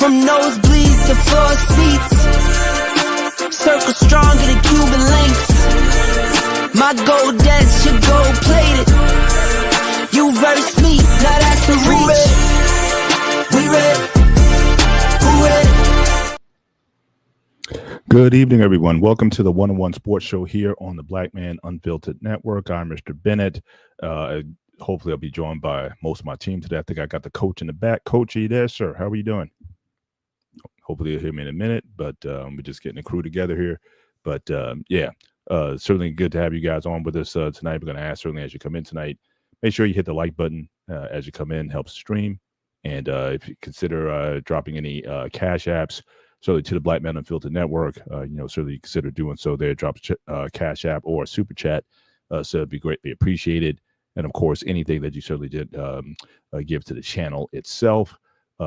from nosebleeds to floor seats. Circle stronger than Cuban links. My gold dance, your gold plated. You verse me, now that's a reach. We ready. Who ready? Good evening, everyone. Welcome to the One-on-One Sports Show here on the Black Man Unfiltered Network. I'm Mr. Bennett. Hopefully, I'll be joined by most of my team today. I think I got the coach in the back. Coach, are you there, sir? How are you doing? Hopefully, you'll hear me in a minute, but we're just getting the crew together here. But, certainly good to have you guys on with us tonight. We're going to ask, certainly, as you come in tonight, make sure you hit the like button as you come in. Helps stream. And if you consider dropping any cash apps, certainly to the Black Man Unfiltered Network, certainly consider doing so there. Drop a cash app or a super chat. So it'd be greatly appreciated. And of course, anything that you certainly did give to the channel itself,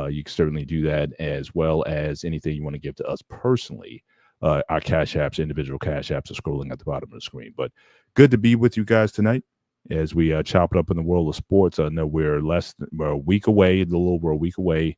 you can certainly do that, as well as anything you want to give to us personally. Our cash apps, individual cash apps, are scrolling at the bottom of the screen. But good to be with you guys tonight as we chop it up in the world of sports. I know we're a week away, a little over a week away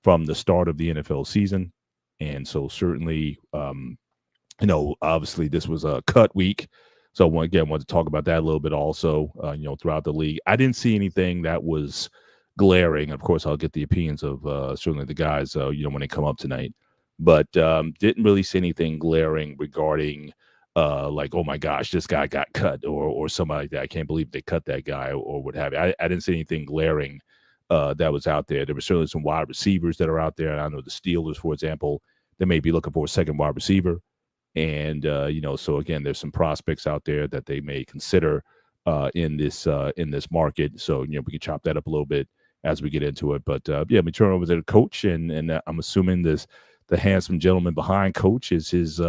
from the start of the NFL season. And so certainly, obviously this was a cut week. So again, I want to talk about that a little bit also, throughout the league. I didn't see anything that was glaring. Of course, I'll get the opinions of certainly the guys, when they come up tonight. But didn't really see anything glaring regarding like, oh, my gosh, this guy got cut or somebody like that. I can't believe they cut that guy or what have you. I didn't see anything glaring that was out there. There were certainly some wide receivers that are out there. I know the Steelers, for example, they may be looking for a second wide receiver. And, so again, there's some prospects out there that they may consider in this market. So, we can chop that up a little bit as we get into it. But, we turn over to the coach. And I'm assuming the handsome gentleman behind Coach is his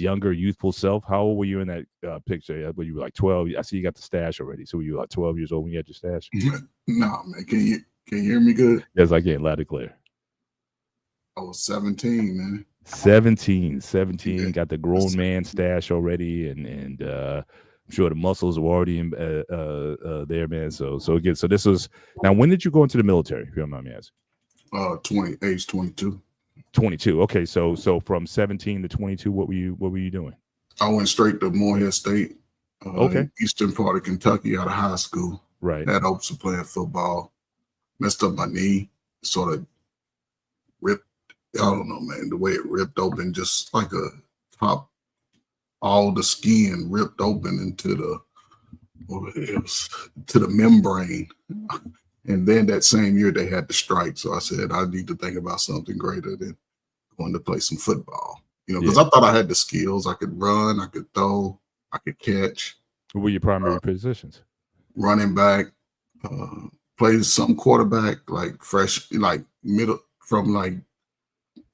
younger, youthful self. How old were you in that picture? Were you like 12? I see you got the stash already. So were you like 12 years old when you had your stash? No, man. Can you hear me good? Yes, I can. Loud and clear. I was 17, man. 17, yeah. Got the grown man stash already, and I'm sure the muscles were already in, there, man. So again, so this was now. When did you go into the military? If you don't mind me asking. Age 22. 22. Okay, so from 17 to 22, what were you doing? I went straight to Morehead State. Okay. Eastern part of Kentucky, out of high school. Right. Had hopes of playing football. Messed up my knee. Sort of ripped. I don't know, man. The way it ripped open, just like a top, all the skin ripped open into the membrane. And then that same year they had the strike. So I said, I need to think about something greater than going to play some football. Because I thought I had the skills. I could run, I could throw, I could catch. What were your primary positions? Running back, played some quarterback, middle, from like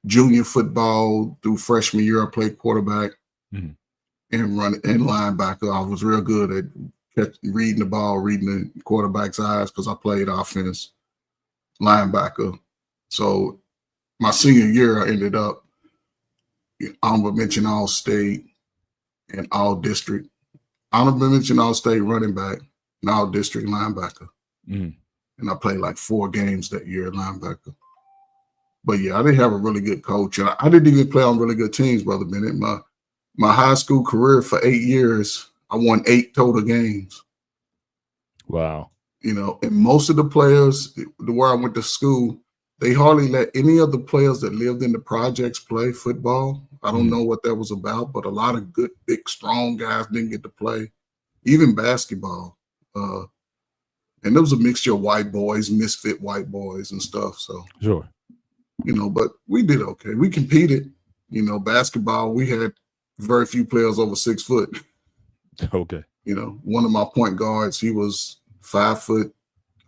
junior football through freshman year. I played quarterback and linebacker. I was real good at reading the ball, reading the quarterback's eyes, because I played offense, linebacker. So my senior year, I ended up honorable mention All-State and All-District. Honorable mention All-State running back and All-District linebacker. And I played like 4 games that year at linebacker. But yeah, I didn't have a really good coach. And I didn't even play on really good teams, Brother Bennett. My high school career for 8 years, I won 8 total games. Wow. And most of the players, where I went to school, they hardly let any of the players that lived in the projects play football. I don't know what that was about, but a lot of good, big, strong guys didn't get to play, even basketball. And there was a mixture of white boys, misfit white boys and stuff. So, sure. But we did okay. We competed. Basketball, we had very few players over 6 foot. Okay. One of my point guards, he was 5 foot,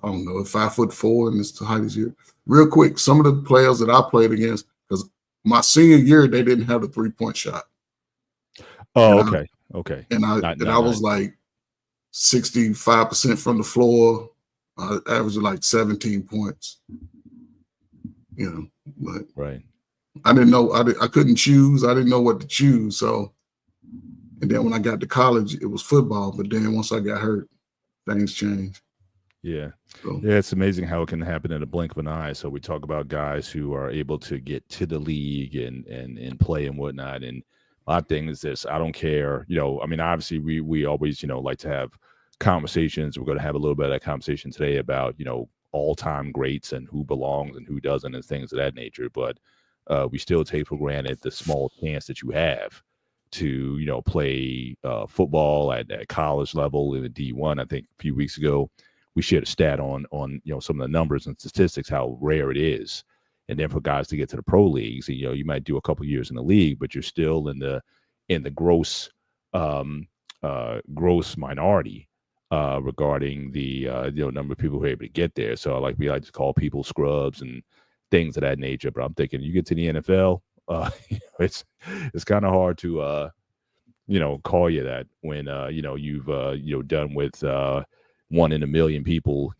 5'4", and it's the height is here. Real quick, some of the players that I played against, because my senior year, they didn't have the 3-point shot. Oh, okay. Okay. And I was like 65% from the floor. I averaged like 17 points. But right. I didn't know. I couldn't choose. I didn't know what to choose. So, and then when I got to college, it was football. But then once I got hurt, things changed. Yeah. So, Yeah, it's amazing how it can happen in a blink of an eye. So we talk about guys who are able to get to the league and play and whatnot. And my thing is this: I don't care. I mean, obviously we always like to have conversations. We're going to have a little bit of that conversation today about all-time greats and who belongs and who doesn't and things of that nature. But we still take for granted the small chance that you have to play football at college level in the D1. I think a few weeks ago we shared a stat on some of the numbers and statistics, how rare it is. And then for guys to get to the pro leagues, you might do a couple of years in the league, but you're still in the gross gross minority regarding the number of people who are able to get there. So we like to call people scrubs and things of that nature. But I'm thinking you get to the NFL, it's kind of hard to call you that when you've done with 1 in a million people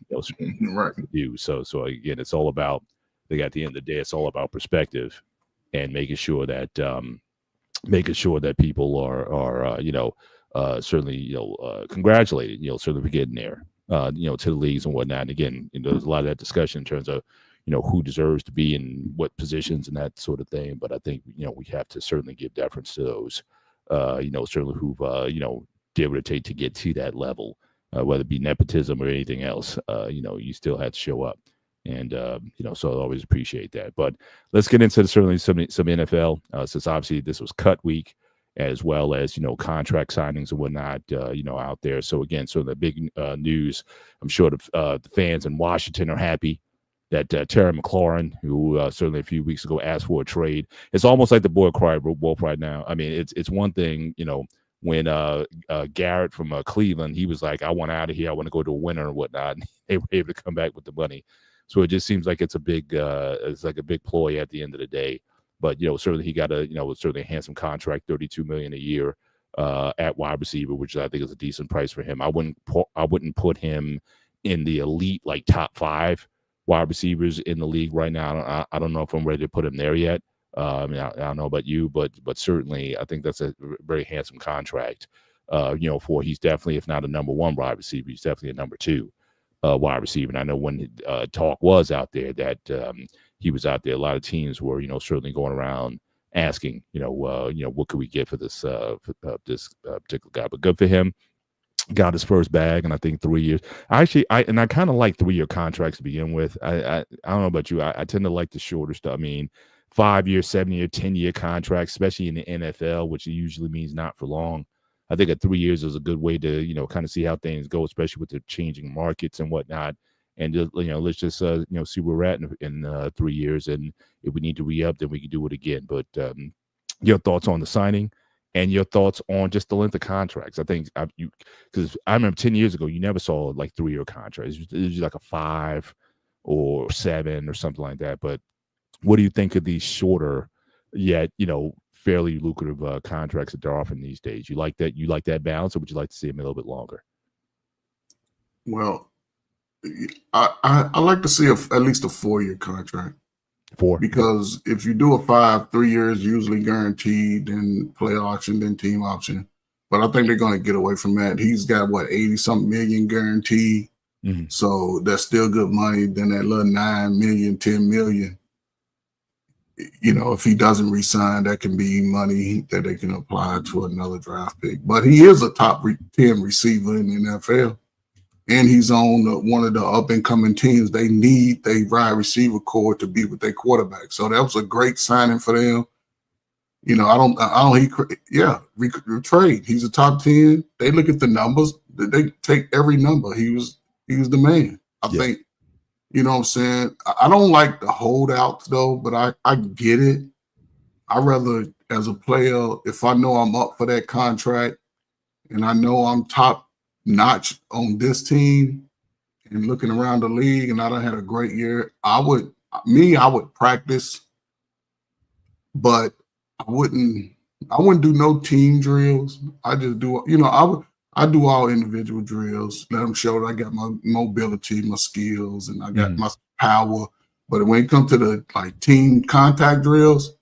right. do. So again, it's all about, at the end of the day, it's all about perspective and making sure that people are certainly congratulated, certainly for getting there, to the leagues and whatnot. And again, there's a lot of that discussion in terms of who deserves to be in what positions and that sort of thing. But I think we have to certainly give deference to those certainly who've be able to take to get to that level, whether it be nepotism or anything else. You still had to show up. And so I always appreciate that. But let's get into certainly some NFL, since obviously this was cut week, as well as contract signings and whatnot out there. So again, the big news, I'm sure the fans in Washington are happy that Terry McLaurin, who certainly a few weeks ago asked for a trade. It's almost like the boy cried wolf right now. I mean, it's one thing, when Garrett from Cleveland, he was like, I want out of here, I want to go to a winner and whatnot, and they were able to come back with the money. So it just seems like it's a big ploy at the end of the day. But certainly he got certainly a handsome contract, $32 million a year at wide receiver, which I think is a decent price for him. I wouldn't put him in the elite top 5 wide receivers in the league right now. I don't know if I'm ready to put him there yet. I mean, I don't know about you, but certainly I think that's a very handsome contract. For he's definitely, if not a number 1 wide receiver, he's definitely a number 2 wide receiver. And I know when talk was out there that he was out there, a lot of teams were certainly going around asking what could we get for this particular guy. But good for him. Got his first bag, and I think 3 years. I kind of like 3-year contracts to begin with. I don't know about you. I tend to like the shorter stuff. I mean, 5-year, 7-year, 10-year contracts, especially in the NFL, which usually means not for long. I think at 3 years is a good way to kind of see how things go, especially with the changing markets and whatnot. And just let's just see where we're at in 3 years, and if we need to re-up, then we can do it again. But your thoughts on the signing? And your thoughts on just the length of contracts. I think because I remember 10 years ago, you never saw 3-year contracts. It was like a 5 or 7 or something like that. But what do you think of these shorter, yet fairly lucrative contracts that they're offering these days? You like that? You like that balance, or would you like to see them a little bit longer? Well, I like to see at least a 4-year contract. 4, because if you do a 5, 3 years usually guaranteed, then player option, then team option. But I think they're going to get away from that. He's got 80-something million guaranteed, so that's still good money. Then that little 9 million, 10 million. If he doesn't resign, that can be money that they can apply to another draft pick. But he is a top 10 receiver in the NFL. And he's on one of the up-and-coming teams. They need their wide receiver core to be with their quarterback. So that was a great signing for them. Trade. He's a top 10. They look at the numbers. They take every number. He was the man. I think, what I'm saying? I don't like the holdouts, though, but I get it. I rather, as a player, if I know I'm up for that contract and I know I'm top notch on this team and looking around the league and I done had a great year, I would practice, but I wouldn't do no team drills. I just do, I do all individual drills, let them show that I got my mobility, my skills, and I got my power. But when it comes to the team contact drills,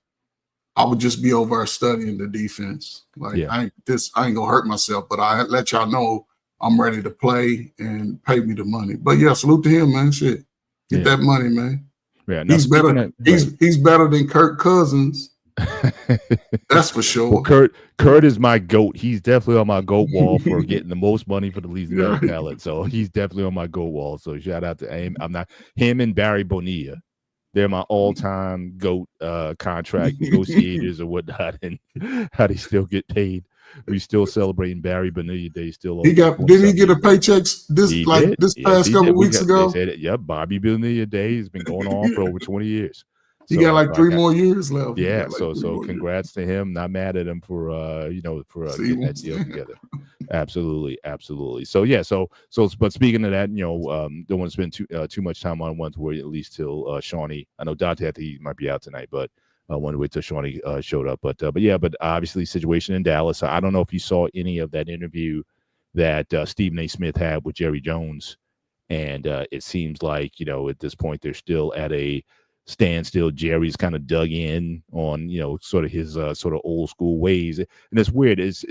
I would just be over studying the defense. I ain't gonna hurt myself, but I let y'all know I'm ready to play and pay me the money. But yeah, salute to him, man. Shit, get that money, man. Yeah, he's better. He's better than Kirk Cousins. That's for sure. Well, Kurt is my GOAT. He's definitely on my GOAT wall for getting the most money for the least amount of talent. So he's definitely on my GOAT wall. So shout out to him. I'm not him and Barry Bonilla. They're my all-time GOAT contract negotiators or whatnot, and how they still get paid. We still celebrating Barry Bonilla Day. Did he get a paycheck this past couple weeks ago? They said it. Yep, Bobby Bonilla Day has been going on for over 20 years. He got like 3 more years left. Yeah, so congrats to him. Not mad at him for getting that deal together. Absolutely. So yeah, but speaking of that, don't want to spend too much time on one to wait at least till Shawnee. I know Dante, I think he might be out tonight, but I wanted to wait till Shawnee showed up. But obviously situation in Dallas. I don't know if you saw any of that interview that Stephen A. Smith had with Jerry Jones, and it seems like at this point they're still at a standstill. Jerry's kind of dug in on sort of his sort of old school ways, and it's weird. It's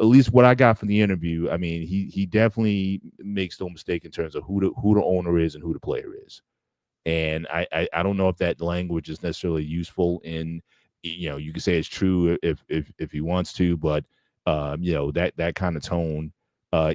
at least what I got from the interview. I mean, he definitely makes no mistake in terms of who the owner is and who the player is. And I don't know if that language is necessarily useful in, you can say it's true if he wants to, but that kind of tone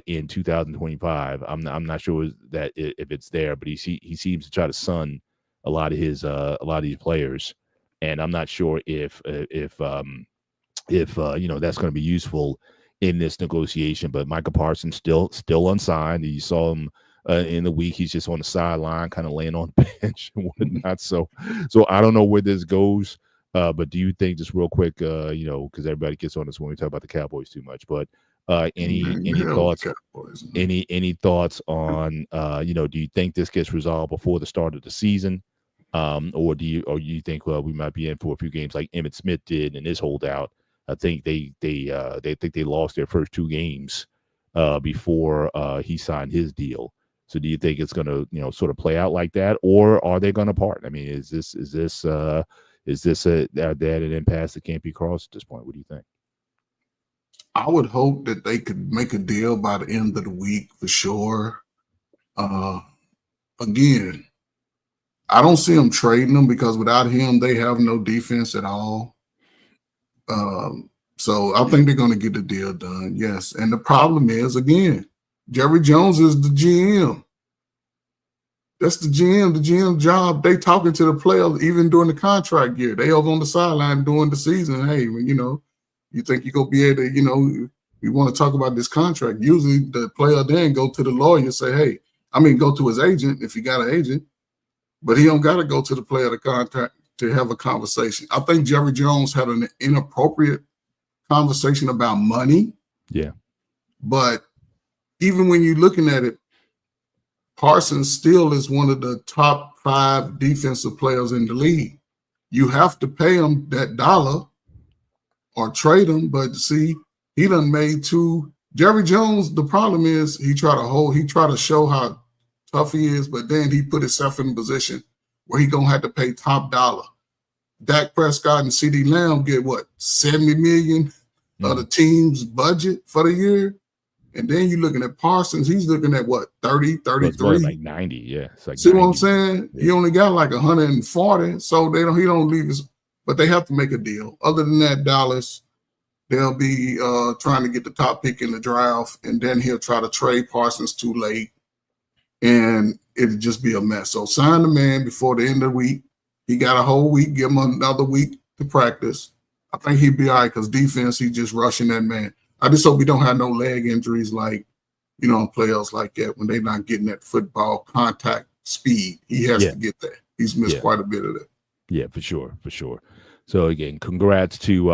in 2025, I'm not sure that if it's there, but he seems to try to sun a lot of these players, and I'm not sure if that's going to be useful in this negotiation. But Michael Parsons still unsigned. You saw him in the week. He's just on the sideline, kind of laying on the bench and whatnot. So I don't know where this goes. But do you think, just real quick, because everybody gets on this when we talk about the Cowboys too much, but any thoughts? Any thoughts on do you think this gets resolved before the start of the season, or do you think we might be in for a few games like Emmitt Smith did in his holdout? I think they think they lost their first 2 games before he signed his deal. So do you think it's going to sort of play out like that, or are they going to part? I mean, is this an impasse that can't be crossed at this point? What do you think? I would hope that they could make a deal by the end of the week for sure. Again, I don't see them trading him because without him, they have no defense at all. So I think they're going to get the deal done. Yes. And the problem is, again, Jerry Jones is the GM. That's the GM job. They talking to the players even during the contract year. They over on the sideline during the season. Hey, you think you're going to be able to, we want to talk about this contract. Usually the player then go to the lawyer and say, hey, go to his agent if he got an agent, but he don't got to go to the player to contact to have a conversation. I think Jerry Jones had an inappropriate conversation about money. Yeah. But even when you're looking at it, Parsons still is one of the top 5 defensive players in the league. You have to pay him that dollar or trade him. But see, he done made 2. Jerry Jones, the problem is he try to show how tough he is, but then he put himself in a position where he going to have to pay top dollar. Dak Prescott and CeeDee Lamb get what, $70 million of the team's budget for the year? And then you're looking at Parsons, he's looking at what, 30, 33? Like 90, yeah. It's like see 90. What I'm saying? Yeah. He only got like 140, so he don't leave his, but they have to make a deal. Other than that, Dallas, they'll be trying to get the top pick in the draft, and then he'll try to trade Parsons too late, and it'll just be a mess. So sign the man before the end of the week. He got a whole week, give him another week to practice. I think he'd be all right because defense, he's just rushing that man. I just hope we don't have no leg injuries like, players like that when they're not getting that football contact speed. He has to get that. He's missed quite a bit of that. Yeah, for sure. So again, congrats to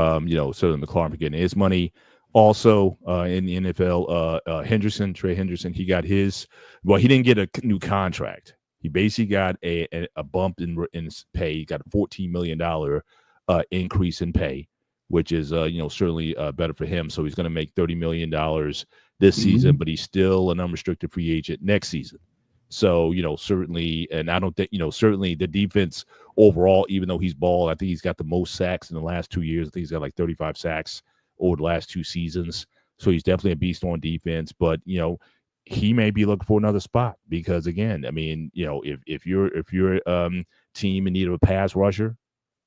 Southern McLaurin for getting his money. Also in the NFL, Trey Henderson, he got his. Well, he didn't get a new contract. He basically got a bump in pay. He got a $14 million increase in pay, which is certainly better for him. So he's going to make $30 million this season, but he's still an unrestricted free agent next season. So certainly, and I don't think certainly the defense overall, even though he's balled, I think he's got the most sacks in the last 2 years. I think he's got like 35 sacks over the last 2 seasons. So he's definitely a beast on defense. But he may be looking for another spot because, again, I mean, if you're team in need of a pass rusher,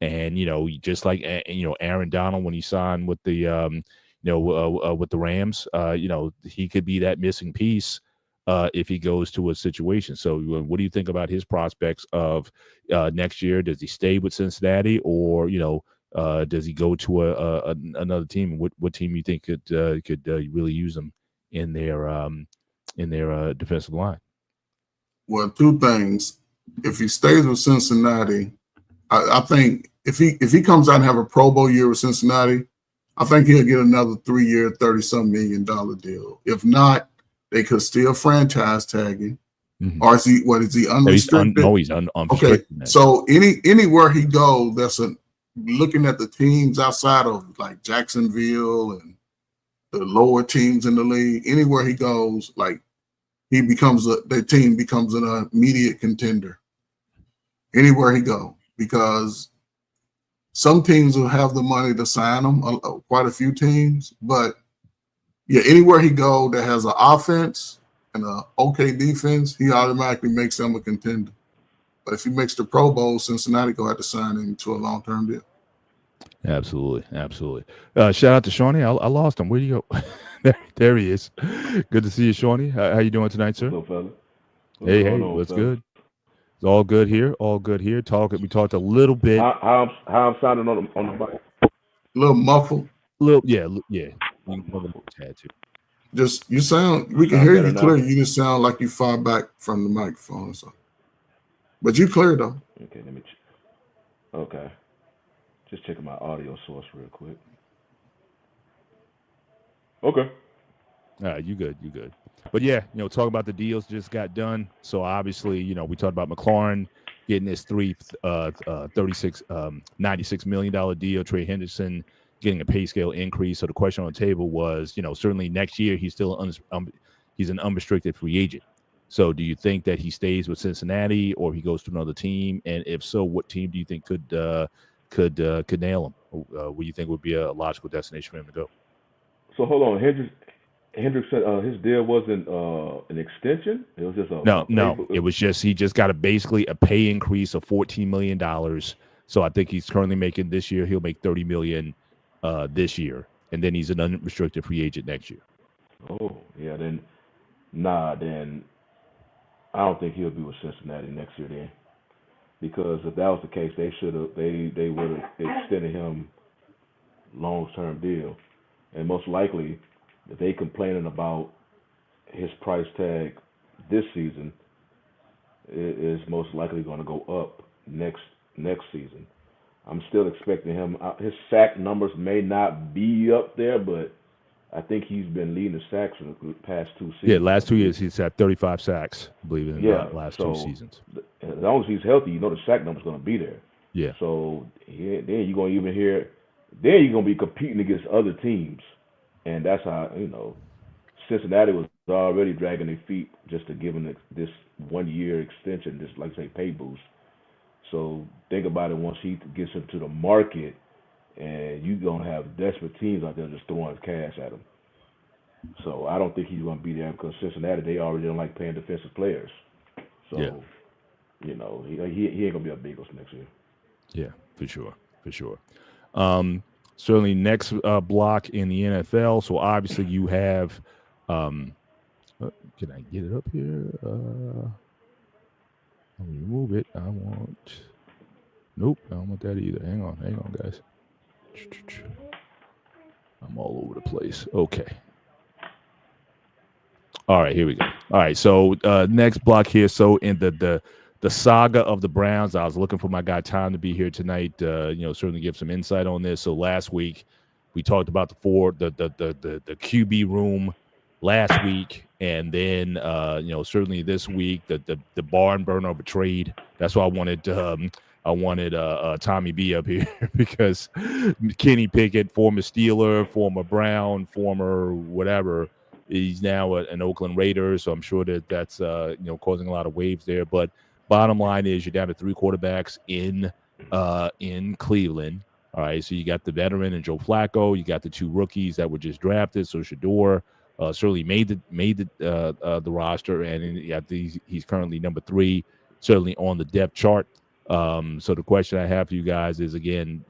and just like Aaron Donald when he signed with the with the Rams, he could be that missing piece if he goes to a situation. So, what do you think about his prospects of next year? Does he stay with Cincinnati, or does he go to another team? What team you think could really use him in their defensive line? Well, two things. If he stays with Cincinnati, I think if he comes out and have a Pro Bowl year with Cincinnati, I think he'll get another 3-year, $30-some million deal. If not, they could still franchise tag him. Mm-hmm. Or is he unrestricted? He's unrestricted. Okay, so anywhere he goes, looking at the teams outside of like Jacksonville and the lower teams in the league, anywhere he goes, like the team becomes an immediate contender. Anywhere he goes, because some teams will have the money to sign him, quite a few teams, but yeah, anywhere he goes that has an offense and an okay defense, he automatically makes them a contender. But if he makes the Pro Bowl, Cincinnati go have to sign him to a long-term deal. Absolutely. Shout out to Shawnee. I lost him. Where do you go? there he is. Good to see you, Shawnee. How you doing tonight, sir? Hello, fella. Hey, what's good? It's all good here. We talked a little bit. How I'm sounding on the mic? A little muffled. Yeah. You can put a little tad too. Just we can hear you clear. You just sound like you far back from the microphone or something. But you clear though. Okay, let me okay. Just checking my audio source real quick. Okay. All right, you good. But yeah, talk about the deals just got done. So obviously, we talked about McLaurin getting this $96 million deal. Trey Henderson getting a pay scale increase. So the question on the table was, certainly next year he's still he's an unrestricted free agent. So do you think that he stays with Cincinnati or he goes to another team? And if so, what team do you think could nail him? What do you think would be a logical destination for him to go? So hold on, Hendricks said his deal wasn't an extension. It was just no. It was just he just got basically a pay increase of $14 million. So I think he's currently making this year. He'll make $30 million this year, and then he's an unrestricted free agent next year. Oh yeah, then I don't think he'll be with Cincinnati next year then, because if that was the case, they would have extended him long-term deal, and most likely, if they complaining about his price tag this season, it is most likely going to go up next season. I'm still expecting him. His sack numbers may not be up there, but I think he's been leading the sacks for the past 2 seasons. Yeah, last 2 years he's had 35 sacks, I believe, in the last 2 seasons. As long as he's healthy, the sack number's going to be there. Yeah. So then you're going to even hear, then you're going to be competing against other teams. And that's how, Cincinnati was already dragging their feet just to give him this 1-year extension, just like say pay boost. So think about it, once he gets into the market, and you're going to have desperate teams out there just throwing cash at him. So I don't think he's going to be there because Cincinnati, they already don't like paying defensive players. So, he ain't going to be a Bengals next year. Yeah, for sure. Certainly next block in the NFL. So obviously you have can I get it up here? Let me remove it. Nope, I don't want that either. Hang on, guys. I'm all over the place. Okay. All right, here we go. All right, so next block here. So in the saga of the Browns, I was looking for my guy Tom to be here tonight. Certainly give some insight on this. So last week we talked about the QB room last week, and then certainly this week the barn burner of a trade. That's why I wanted Tommy B up here because Kenny Pickett, former Steeler, former Brown, former whatever, he's now an Oakland Raider. So I'm sure that's causing a lot of waves there. But bottom line is you're down to 3 quarterbacks in Cleveland. All right, so you got the veteran and Joe Flacco. You got the 2 rookies that were just drafted. So Shador, certainly made the roster, and yeah, he's currently number 3, certainly on the depth chart. So the question I have for you guys is, again,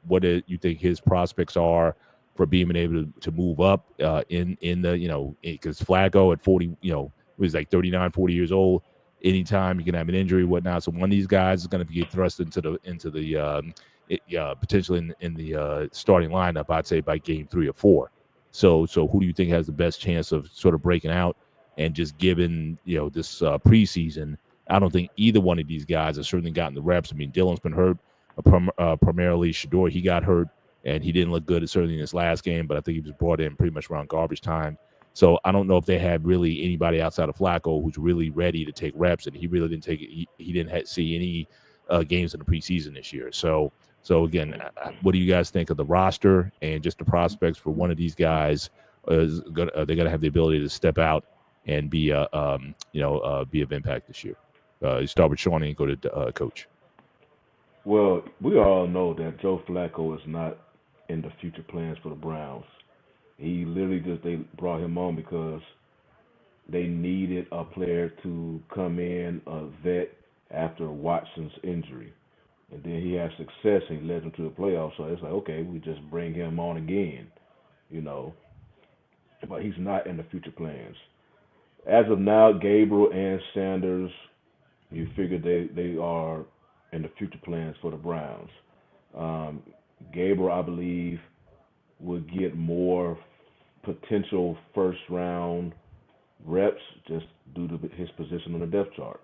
what do you think his prospects are for being able to move up in the, because Flacco at 40, was like 39, 40 years old. Anytime you can have an injury, whatnot. So one of these guys is going to get thrust into the potentially in the starting lineup, I'd say by game 3 or 4. So who do you think has the best chance of sort of breaking out? And just given this preseason, I don't think either one of these guys has certainly gotten the reps. I mean, Dylan's been hurt primarily. Shador, he got hurt and he didn't look good certainly in his last game, but I think he was brought in pretty much around garbage time. So I don't know if they have really anybody outside of Flacco who's really ready to take reps, and he really didn't take it. He didn't see any games in the preseason this year. So again, what do you guys think of the roster and just the prospects for one of these guys? They're going to have the ability to step out and be be of impact this year. You start with Sean and go to Coach. Well, we all know that Joe Flacco is not in the future plans for the Browns. He literally they brought him on because they needed a player to come in, a vet, after Watson's injury. And then he had success and he led them to the playoffs. So it's like, okay, we just bring him on again, But he's not in the future plans. As of now, Gabriel and Sanders, you figure they are in the future plans for the Browns. Gabriel, I believe, will get more potential first-round reps just due to his position on the depth chart.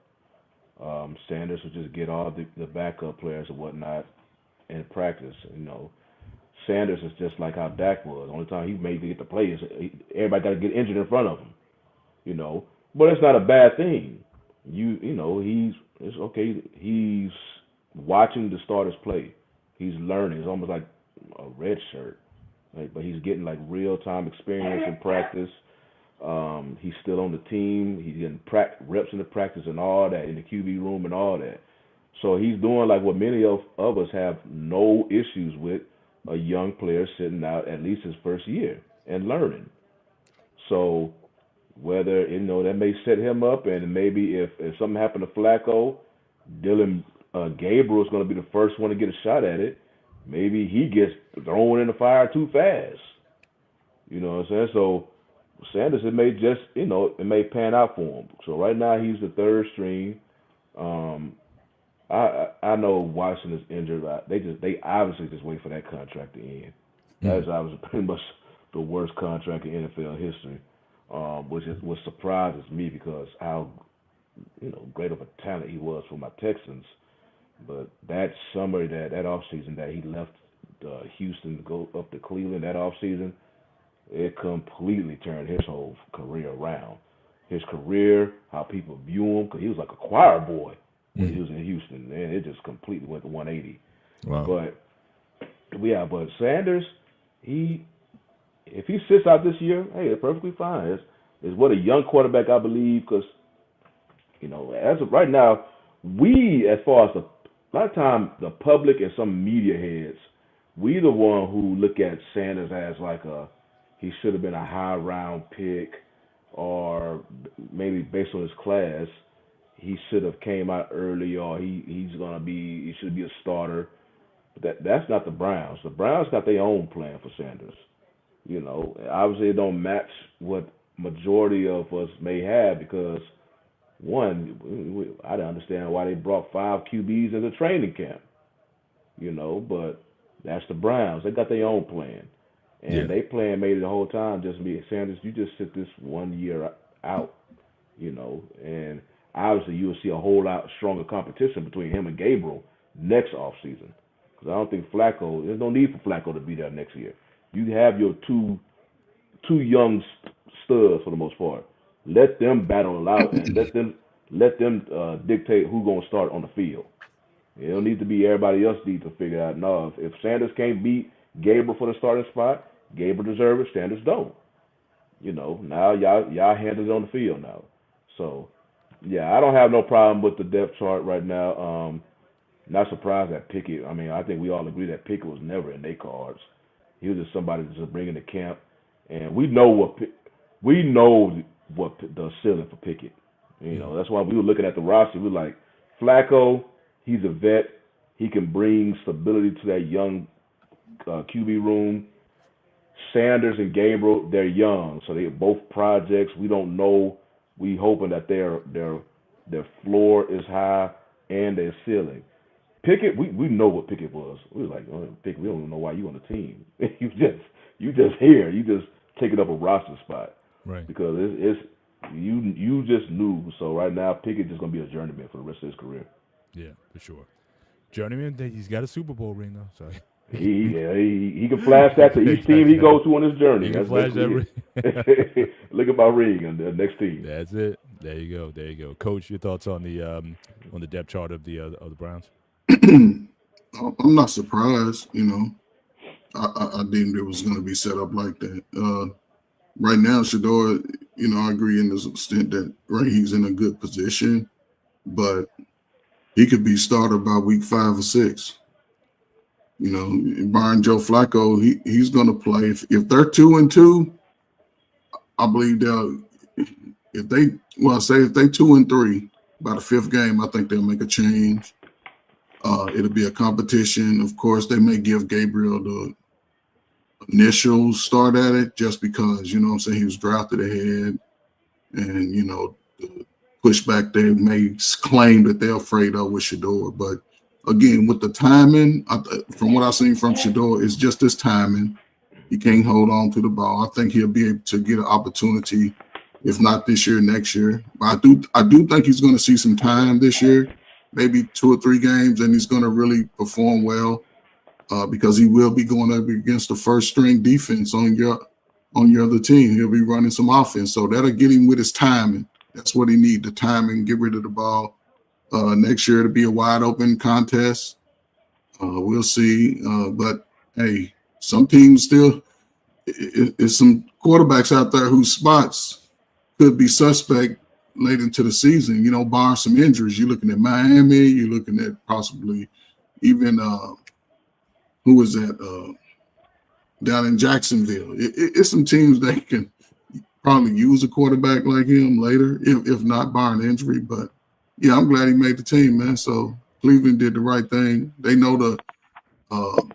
Sanders will just get all the backup players and whatnot in practice. Sanders is just like how Dak was. The only time he made to get the play is everybody got to get injured in front of him. But it's not a bad thing. It's okay. He's watching the starters play. He's learning. It's almost like a red shirt, right? But he's getting like real time experience in practice. He's still on the team. He's getting reps in the practice and all that, in the QB room and all that. So he's doing like what many of us have no issues with, a young player sitting out at least his first year and learning. So whether, that may set him up, and maybe if something happened to Flacco, Gabriel is going to be the first one to get a shot at it. Maybe he gets thrown in the fire too fast. You know what I'm saying? So Sanders, it may just, it may pan out for him. So right now he's the third string. I know Watson is injured. They obviously just wait for that contract to end. That is obviously pretty much the worst contract in NFL history, which surprises me because how great of a talent he was for my Texans. But that summer, that offseason that he left Houston to go up to Cleveland, that offseason, it completely turned his whole career around. His career, how people view him, because he was like a choir boy when he was in Houston, and it just completely went to 180. Wow. But Sanders, if he sits out this year, hey, it's perfectly fine. It's what a young quarterback, I believe, because, as of right now, as far as a lot of time, the public and some media heads, we the one who look at Sanders as like he should have been a high round pick, or maybe based on his class, he should have came out early, or he should be a starter. But that's not the Browns. The Browns got their own plan for Sanders. Obviously it don't match what majority of us may have, because one, I didn't understand why they brought 5 QBs into training camp. But that's the Browns. They got their own plan. And they plan made it the whole time just be, Sanders, you just sit this 1 year out, and obviously you will see a whole lot stronger competition between him and Gabriel next offseason. Because I don't think there's no need for Flacco to be there next year. You have your two young studs for the most part. Let them battle it out and let them dictate who's going to start on the field. It don't need to be everybody else needs to figure out. No, if Sanders can't beat Gabriel for the starting spot, Gabriel deserves it, Sanders don't. Now y'all handle it on the field now. So, I don't have no problem with the depth chart right now. Not surprised that Pickett, I think we all agree that Pickett was never in their cards. He was just somebody just bringing to camp. And we know we know what the ceiling for Pickett. You know, that's why we were looking at the roster. We were like, Flacco, he's a vet. He can bring stability to that young QB room. Sanders and Gabriel, they're young, so they're both projects. We don't know. We hoping that their floor is high and their ceiling. Pickett, we know what Pickett was. We were like, oh, Pickett, we don't even know why you on the team. you just here. You just taking up a roster spot. Right. Because it's you just knew. So right now, Pickett just gonna be a journeyman for the rest of his career. Yeah, for sure. Journeyman, he's got a Super Bowl ring though. So he can flash that to each team he goes to on his journey. He can flash that ring. Look at my ring on the next team. That's it. There you go. Coach, your thoughts on the depth chart of the Browns? I'm not surprised. You know, I deemed it was going to be set up like that. Right now, Shador, you know, I agree in this extent that he's in a good position, but he could be started by week 5 or 6. You know, Byron Joe Flacco, he's going to play. If they're 2-2, I believe if they 2-3 by the 5th game, I think they'll make a change. It'll be a competition. Of course, they may give Gabriel the initial start at it just because, you know what I'm saying, he was drafted ahead. And, you know, the pushback they may claim that they're afraid of with Shador. But, again, with the timing, from what I've seen from Shador, it's just his timing. He can't hold on to the ball. I think he'll be able to get an opportunity, if not this year, next year. But I do think he's going to see some time this year, maybe 2 or 3 games, and he's going to really perform well because he will be going up against the first-string defense on your other team. He'll be running some offense, so that'll get him with his timing. That's what he needs, the timing, get rid of the ball. Next year, it'll be a wide-open contest. We'll see. But, hey, some teams still it's some quarterbacks out there whose spots could be suspect late into the season, you know, barring some injuries. You're looking at Miami. You're looking at possibly even who was that down in Jacksonville. It's some teams that can probably use a quarterback like him later, if not barring injury. But, yeah, I'm glad he made the team, man. So Cleveland did the right thing. They know the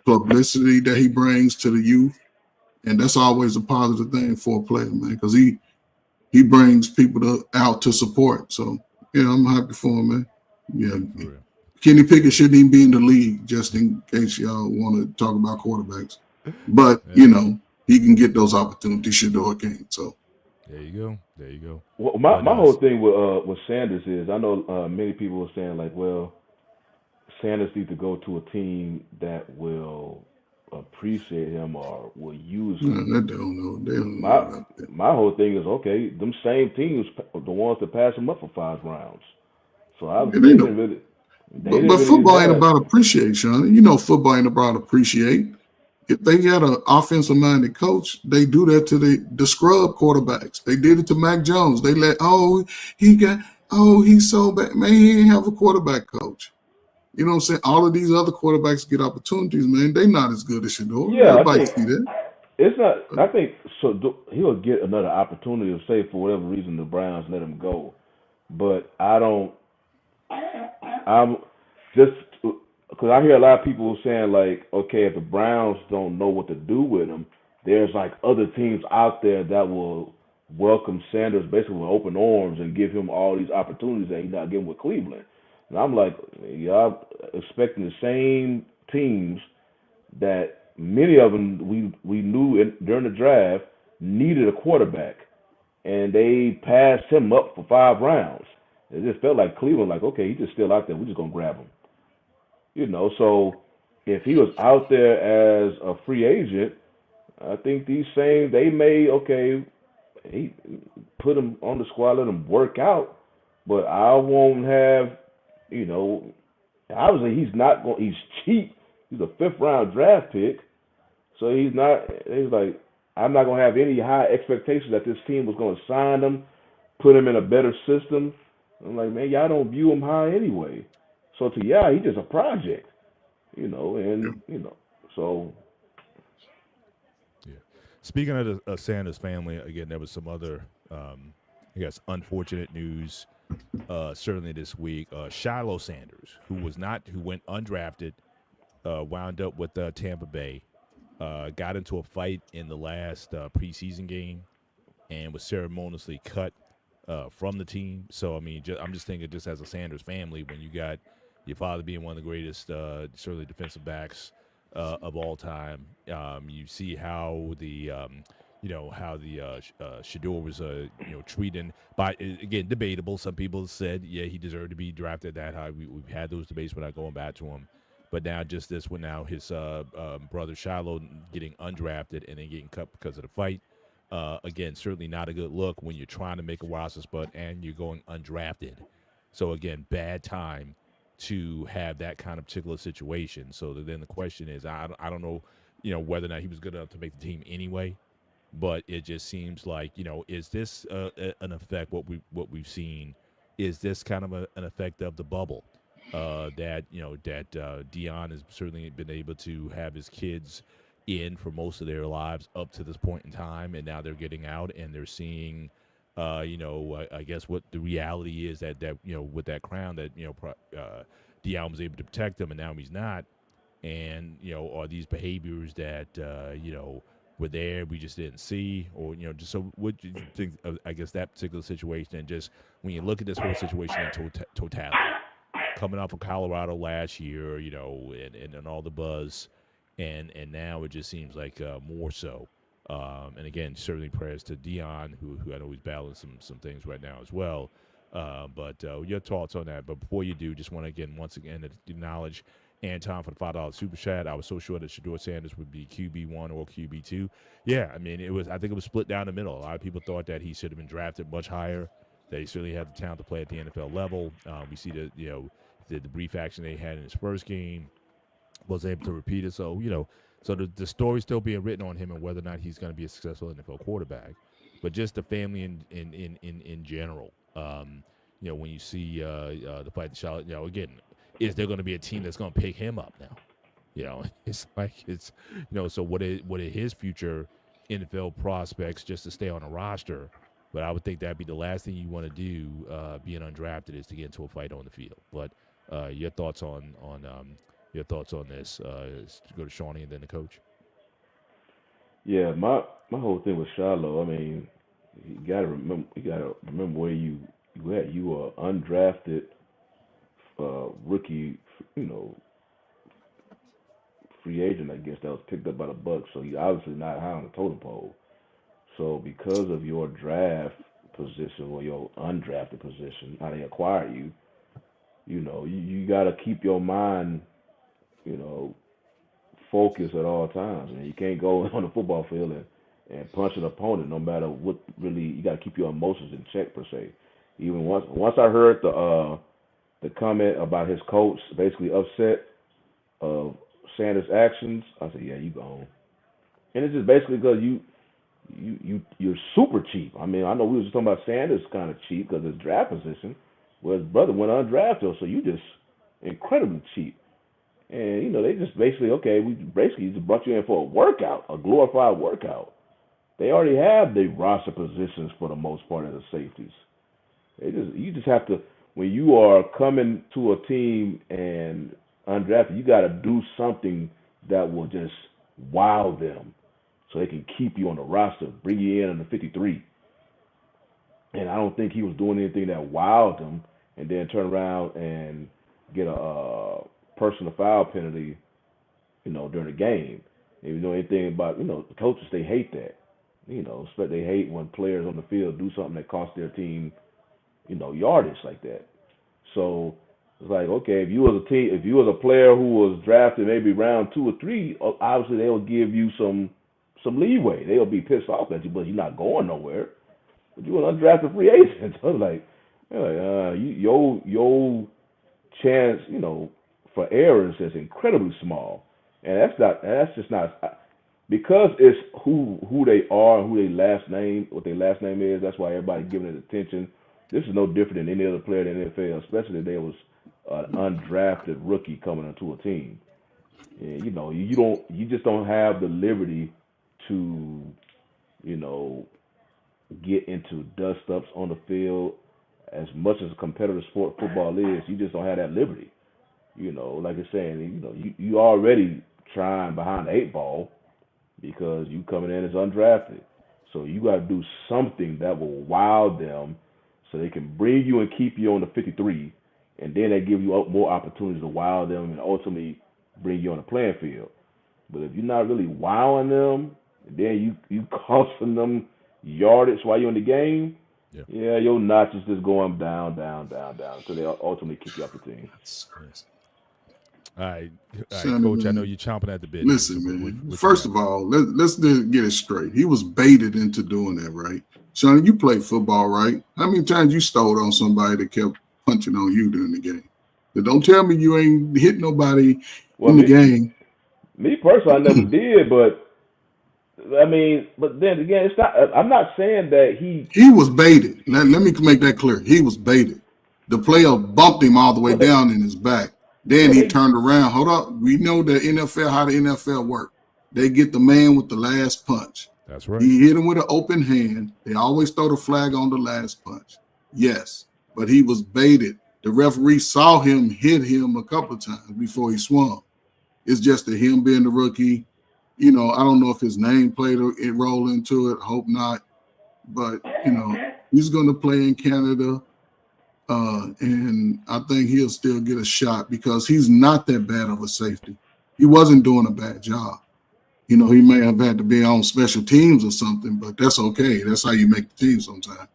publicity that he brings to the youth, and that's always a positive thing for a player, man, because he brings people out to support. So, yeah, I'm happy for him, man. Yeah. Kenny Pickett shouldn't even be in the league, just in case y'all want to talk about quarterbacks. But, you know, he can get those opportunities, Shador can. So there you go. Well, my whole thing with Sanders is, I know many people were saying, like, well, Sanders needs to go to a team that will appreciate him or will use him. No, they don't know. My whole thing is, okay, them same teams are the ones that pass him up for 5 rounds. So But football ain't about appreciation. You know, football ain't about appreciate. If they got an offensive-minded coach, they do that to the scrub quarterbacks. They did it to Mac Jones. They he's so bad. Man, he didn't have a quarterback coach. You know what I'm saying? All of these other quarterbacks get opportunities, man. They're not as good as Shador. Yeah, everybody see that. It's not. I think so. He'll get another opportunity to say for whatever reason the Browns let him go, but I don't. I'm just because I hear a lot of people saying, like, okay, if the Browns don't know what to do with him, there's like other teams out there that will welcome Sanders basically with open arms and give him all these opportunities that he's not getting with Cleveland. And I'm like, y'all expecting the same teams that many of them we knew during the draft needed a quarterback, and they passed him up for 5 rounds. It just felt like Cleveland, like, okay, he's just still out there. We're just gonna grab him, you know. So if he was out there as a free agent, I think they may he put him on the squad, let him work out, but I won't have, you know. Obviously, he's not going. He's cheap. He's a 5th-round draft pick, so he's not. He's like, I'm not gonna have any high expectations that this team was gonna sign him, put him in a better system. I'm like, man, y'all don't view him high anyway. So he's just a project, you know, and you know, so. Yeah. Speaking of the Sanders family, again, there was some other, I guess, unfortunate news. Certainly this week, Shiloh Sanders, who went undrafted, wound up with Tampa Bay, got into a fight in the last preseason game, and was ceremoniously cut from the team. So I mean, I'm just thinking, just as a Sanders family, when you got your father being one of the greatest, certainly defensive backs of all time, you see how the Shador was treated by, again, debatable. Some people said, yeah, he deserved to be drafted that high. We've had those debates without going back to him. But now just this one, now his brother Shiloh getting undrafted and then getting cut because of the fight. Again, certainly not a good look when you're trying to make a roster spot and you're going undrafted. So again, bad time to have that kind of particular situation. So then the question is, I don't know, whether or not he was good enough to make the team anyway. But it just seems like, is this an effect? What we've seen, is this kind of an effect of the bubble? That Dion has certainly been able to have his kids in for most of their lives up to this point in time, and now they're getting out and they're seeing, I guess what the reality is that with that crown that Dion was able to protect them, and now he's not, and are these behaviors that were there we just didn't see, or just so what do you think of, I guess, that particular situation, and just when you look at this whole situation in totality, coming off of Colorado last year, and all the buzz, and now it just seems like more so. And again, certainly prayers to Dion, who I know he's battling some things right now as well. But your thoughts on that. But before you do, just want to once again acknowledge Anton for the $5 super chat. I was so sure that Shador Sanders would be QB1 or QB2. Yeah, I mean, I think it was split down the middle. A lot of people thought that he should have been drafted much higher. That he certainly had the talent to play at the NFL level. We see the brief action they had in his first game, was able to repeat it. So, so the story's still being written on him and whether or not he's going to be a successful NFL quarterback. But just the family in general, when you see the fight, the Charlotte, again, is there going to be a team that's going to pick him up now? It's like so what are his future NFL prospects just to stay on a roster? But I would think that'd be the last thing you want to do, being undrafted, is to get into a fight on the field. But your thoughts on this? Go to Shawnee and then the coach. Yeah, my whole thing with Shiloh, I mean, you gotta remember where you at. You were undrafted rookie, free agent, I guess, that was picked up by the Bucks. So you're obviously not high on the totem pole. So because of your draft position or your undrafted position, how they acquire you, you got to keep your mind, focused at all times. And you can't go on the football field and punch an opponent, no matter what. Really, you got to keep your emotions in check, per se. Even once I heard the comment about his coach basically upset of Sanders' actions, I said, yeah, you gone. And it's just basically because you're super cheap. I mean, I know we was just talking about Sanders kind of cheap because his draft position, well, his brother went undrafted, so you just incredibly cheap. And they just basically, okay, we basically just brought you in for a workout, a glorified workout. They already have the roster positions for the most part as the safeties. You just have to, when you are coming to a team and undrafted, you got to do something that will just wow them, so they can keep you on the roster, bring you in the 53. And I don't think he was doing anything that wowed him, and then turn around and get a personal foul penalty, during the game. If you know anything about, the coaches, they hate that. They hate when players on the field do something that costs their team, yardage like that. So it's like, okay, if you was a player who was drafted maybe round 2 or 3, obviously they'll give you some leeway. They'll be pissed off at you, but you're not going nowhere. But you're an undrafted free agent. So your chance, for errors is incredibly small, and that's just not, because it's who they are, who what their last name is. That's why everybody's giving it attention. This is no different than any other player in the NFL, especially if there was an undrafted rookie coming into a team. And, you just don't have the liberty to you know, get into dust ups on the field. As much as a competitive sport football is, you just don't have that liberty. You know, like you're saying, you know, you already trying behind the 8 ball because you coming in as undrafted. So you got to do something that will wow them, so they can bring you and keep you on the 53, and then they give you more opportunities to wow them and ultimately bring you on the playing field. But if you're not really wowing them, then you costing them yardage while you're in the game. Yeah, your notch is just going down, down, down, down until they ultimately kick you off the team. All right, Coach. I know you're chomping at the bit. Listen, man. First of all, let's get it straight. He was baited into doing that, right? Sean, you play football, right? How many times you stole on somebody that kept punching on you during the game? But don't tell me you ain't hit nobody in the game. Me personally, I never did, but I mean, but then again, it's not. I'm not saying that he was baited. Let me make that clear. He was baited. The player bumped him all the way down in his back. Then he turned around. Hold up. We know the NFL, how the NFL work. They get the man with the last punch. That's right. He hit him with an open hand. They always throw the flag on the last punch. Yes, but he was baited. The referee saw him hit him a couple of times before he swung. It's just that him being the rookie, you know, I don't know if his name played a role into it. Hope not. But, you know, he's going to play in Canada. And I think he'll still get a shot because he's not that bad of a safety. He wasn't doing a bad job. You know, he may have had to be on special teams or something, but that's okay. That's how you make the team sometimes.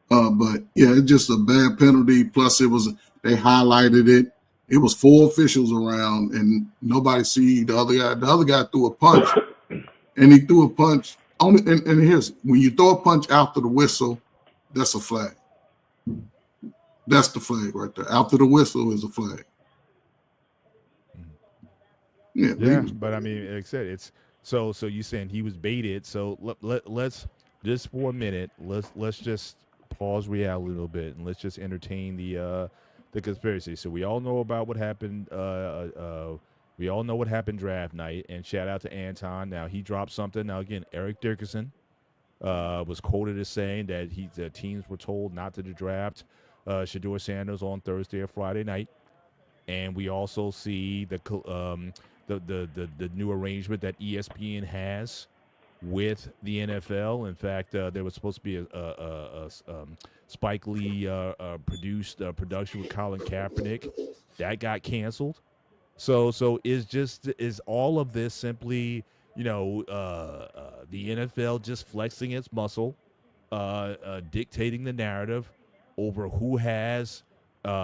But yeah, it's just a bad penalty. Plus, they highlighted it. It was 4 officials around, and nobody see the other guy. The other guy threw a punch, and he threw a punch. And here's when you throw a punch after the whistle, that's a flag. That's the flag right there. After the whistle is a flag. Yeah, but I mean, like I said, it's so you saying he was baited. So let's just for a minute, let's just pause reality a little bit and let's just entertain the conspiracy. So we all know about what happened. We all know what happened draft night. And shout out to Anton. Now he dropped something. Now again, Eric Dickerson was quoted as saying that the teams were told not to draft Shedeur Sanders on Thursday or Friday night, and we also see the new arrangement that ESPN has with the NFL. In fact, there was supposed to be a Spike Lee produced production with Colin Kaepernick that got canceled. So is all of this simply, you know, the NFL just flexing its muscle, dictating the narrative over who has the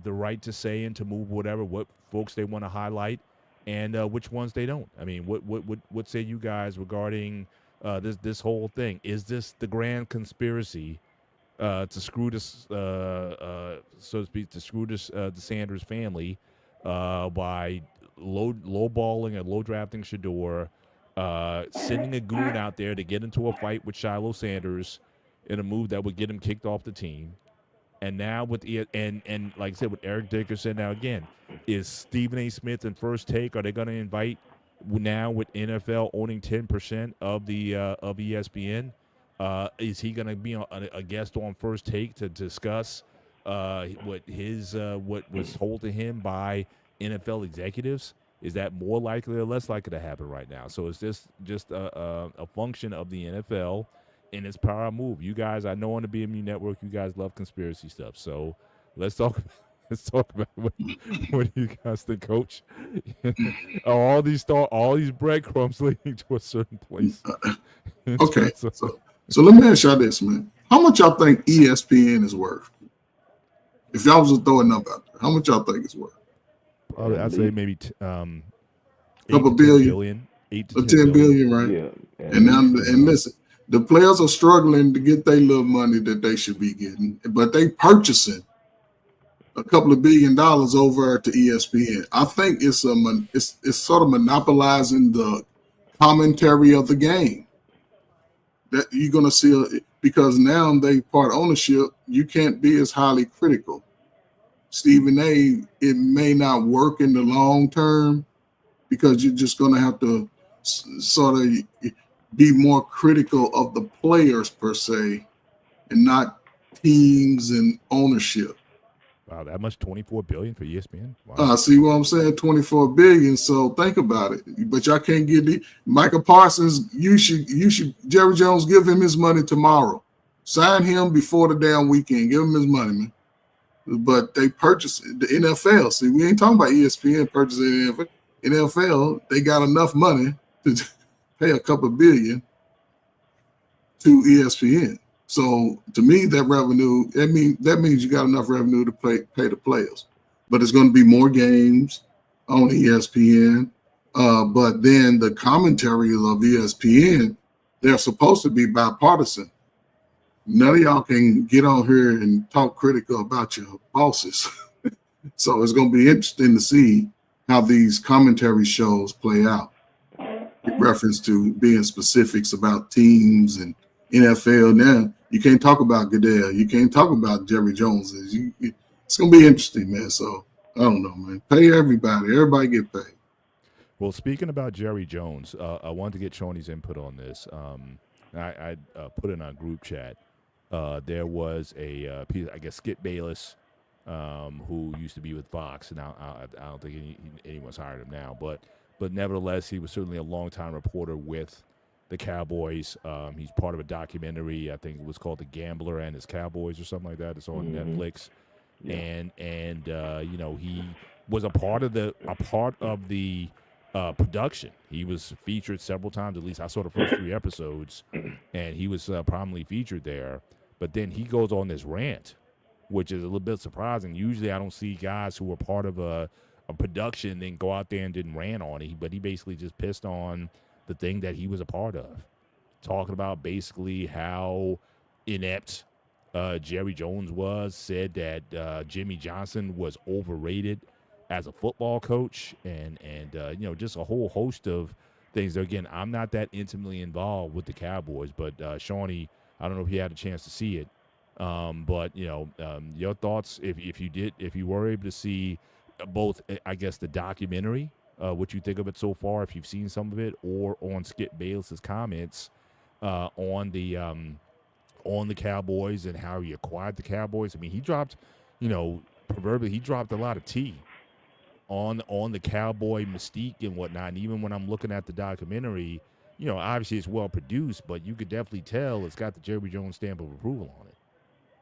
right to say and to move what folks they want to highlight and which ones they don't. I mean, what say you guys regarding this whole thing? Is this the grand conspiracy to screw this so to speak, to screw this the Sanders family by lowballing and low drafting Shedeur, sending a goon out there to get into a fight with Shiloh Sanders in a move that would get him kicked off the team. And now with and like I said, with Eric Dickerson, now again, is Stephen A. Smith in First Take? Are they going to invite now with NFL owning 10% of the of ESPN? Is he going to be a guest on First Take to discuss what was told to him by NFL executives? Is that more likely or less likely to happen right now? So is this just a function of the NFL and its power move? You guys, I know on the BMU Network, you guys love conspiracy stuff. So let's talk about what do you guys think, Coach? all these breadcrumbs leading to a certain place. Okay, so let me ask y'all this, man. How much y'all think ESPN is worth? If y'all was to throw a number out there, how much y'all think it's worth? I'd say maybe couple billion, 8 to 10 billion, right? Yeah. And listen, the players are struggling to get their little money that they should be getting, but they purchasing a couple of $1 billion over to ESPN. I think it's sort of monopolizing the commentary of the game. That you're gonna see because now they part ownership. You can't be as highly critical. Stephen A. It may not work in the long term because you're just gonna have to sort of be more critical of the players per se, and not teams and ownership. Wow, that much, $24 billion for ESPN. Wow. See what I'm saying? 24 billion. So think about it. But y'all can't get Michael Parsons. You should Jerry Jones, give him his money tomorrow. Sign him before the damn weekend. Give him his money, man. But they purchased the NFL. See, we ain't talking about ESPN purchasing the NFL. They got enough money to pay a couple billion to ESPN. So to me, that revenue, that means you got enough revenue to pay the players. But it's going to be more games on ESPN. But then the commentaries of ESPN, they're supposed to be bipartisan. None of y'all can get on here and talk critical about your bosses. So it's going to be interesting to see how these commentary shows play out in reference to being specifics about teams and NFL. Now, you can't talk about Goodell. You can't talk about Jerry Jones. It's going to be interesting, man. So I don't know, man. Pay everybody. Everybody get paid. Well, speaking about Jerry Jones, I wanted to get Shawnee's input on this. I put in our group chat. There was a piece, I guess, Skip Bayless, who used to be with Fox, and I don't think anyone's hired him now. But nevertheless, he was certainly a longtime reporter with the Cowboys. He's part of a documentary. I think it was called "The Gambler and His Cowboys" or something like that. It's on Netflix. Yeah. And you know, he was a part of the production. He was featured several times. At least I saw the first 3 episodes, and he was prominently featured there. But then he goes on this rant, which is a little bit surprising. Usually I don't see guys who are part of a production then go out there and didn't rant on it. But he basically just pissed on the thing that he was a part of, talking about basically how inept Jerry Jones was, said that Jimmy Johnson was overrated as a football coach, and you know, just a whole host of things. Again, I'm not that intimately involved with the Cowboys, but Shawnee, I don't know if you had a chance to see it, but you know, your thoughts if you were able to see both, I guess, the documentary, what you think of it so far, if you've seen some of it, or on Skip Bayless's comments on the Cowboys and how he acquired the Cowboys. I mean, he dropped, you know, proverbially, he dropped a lot of tea on the Cowboy mystique and whatnot. And even when I'm looking at the documentary, you know, obviously it's well produced, but you could definitely tell it's got the Jerry Jones stamp of approval on it.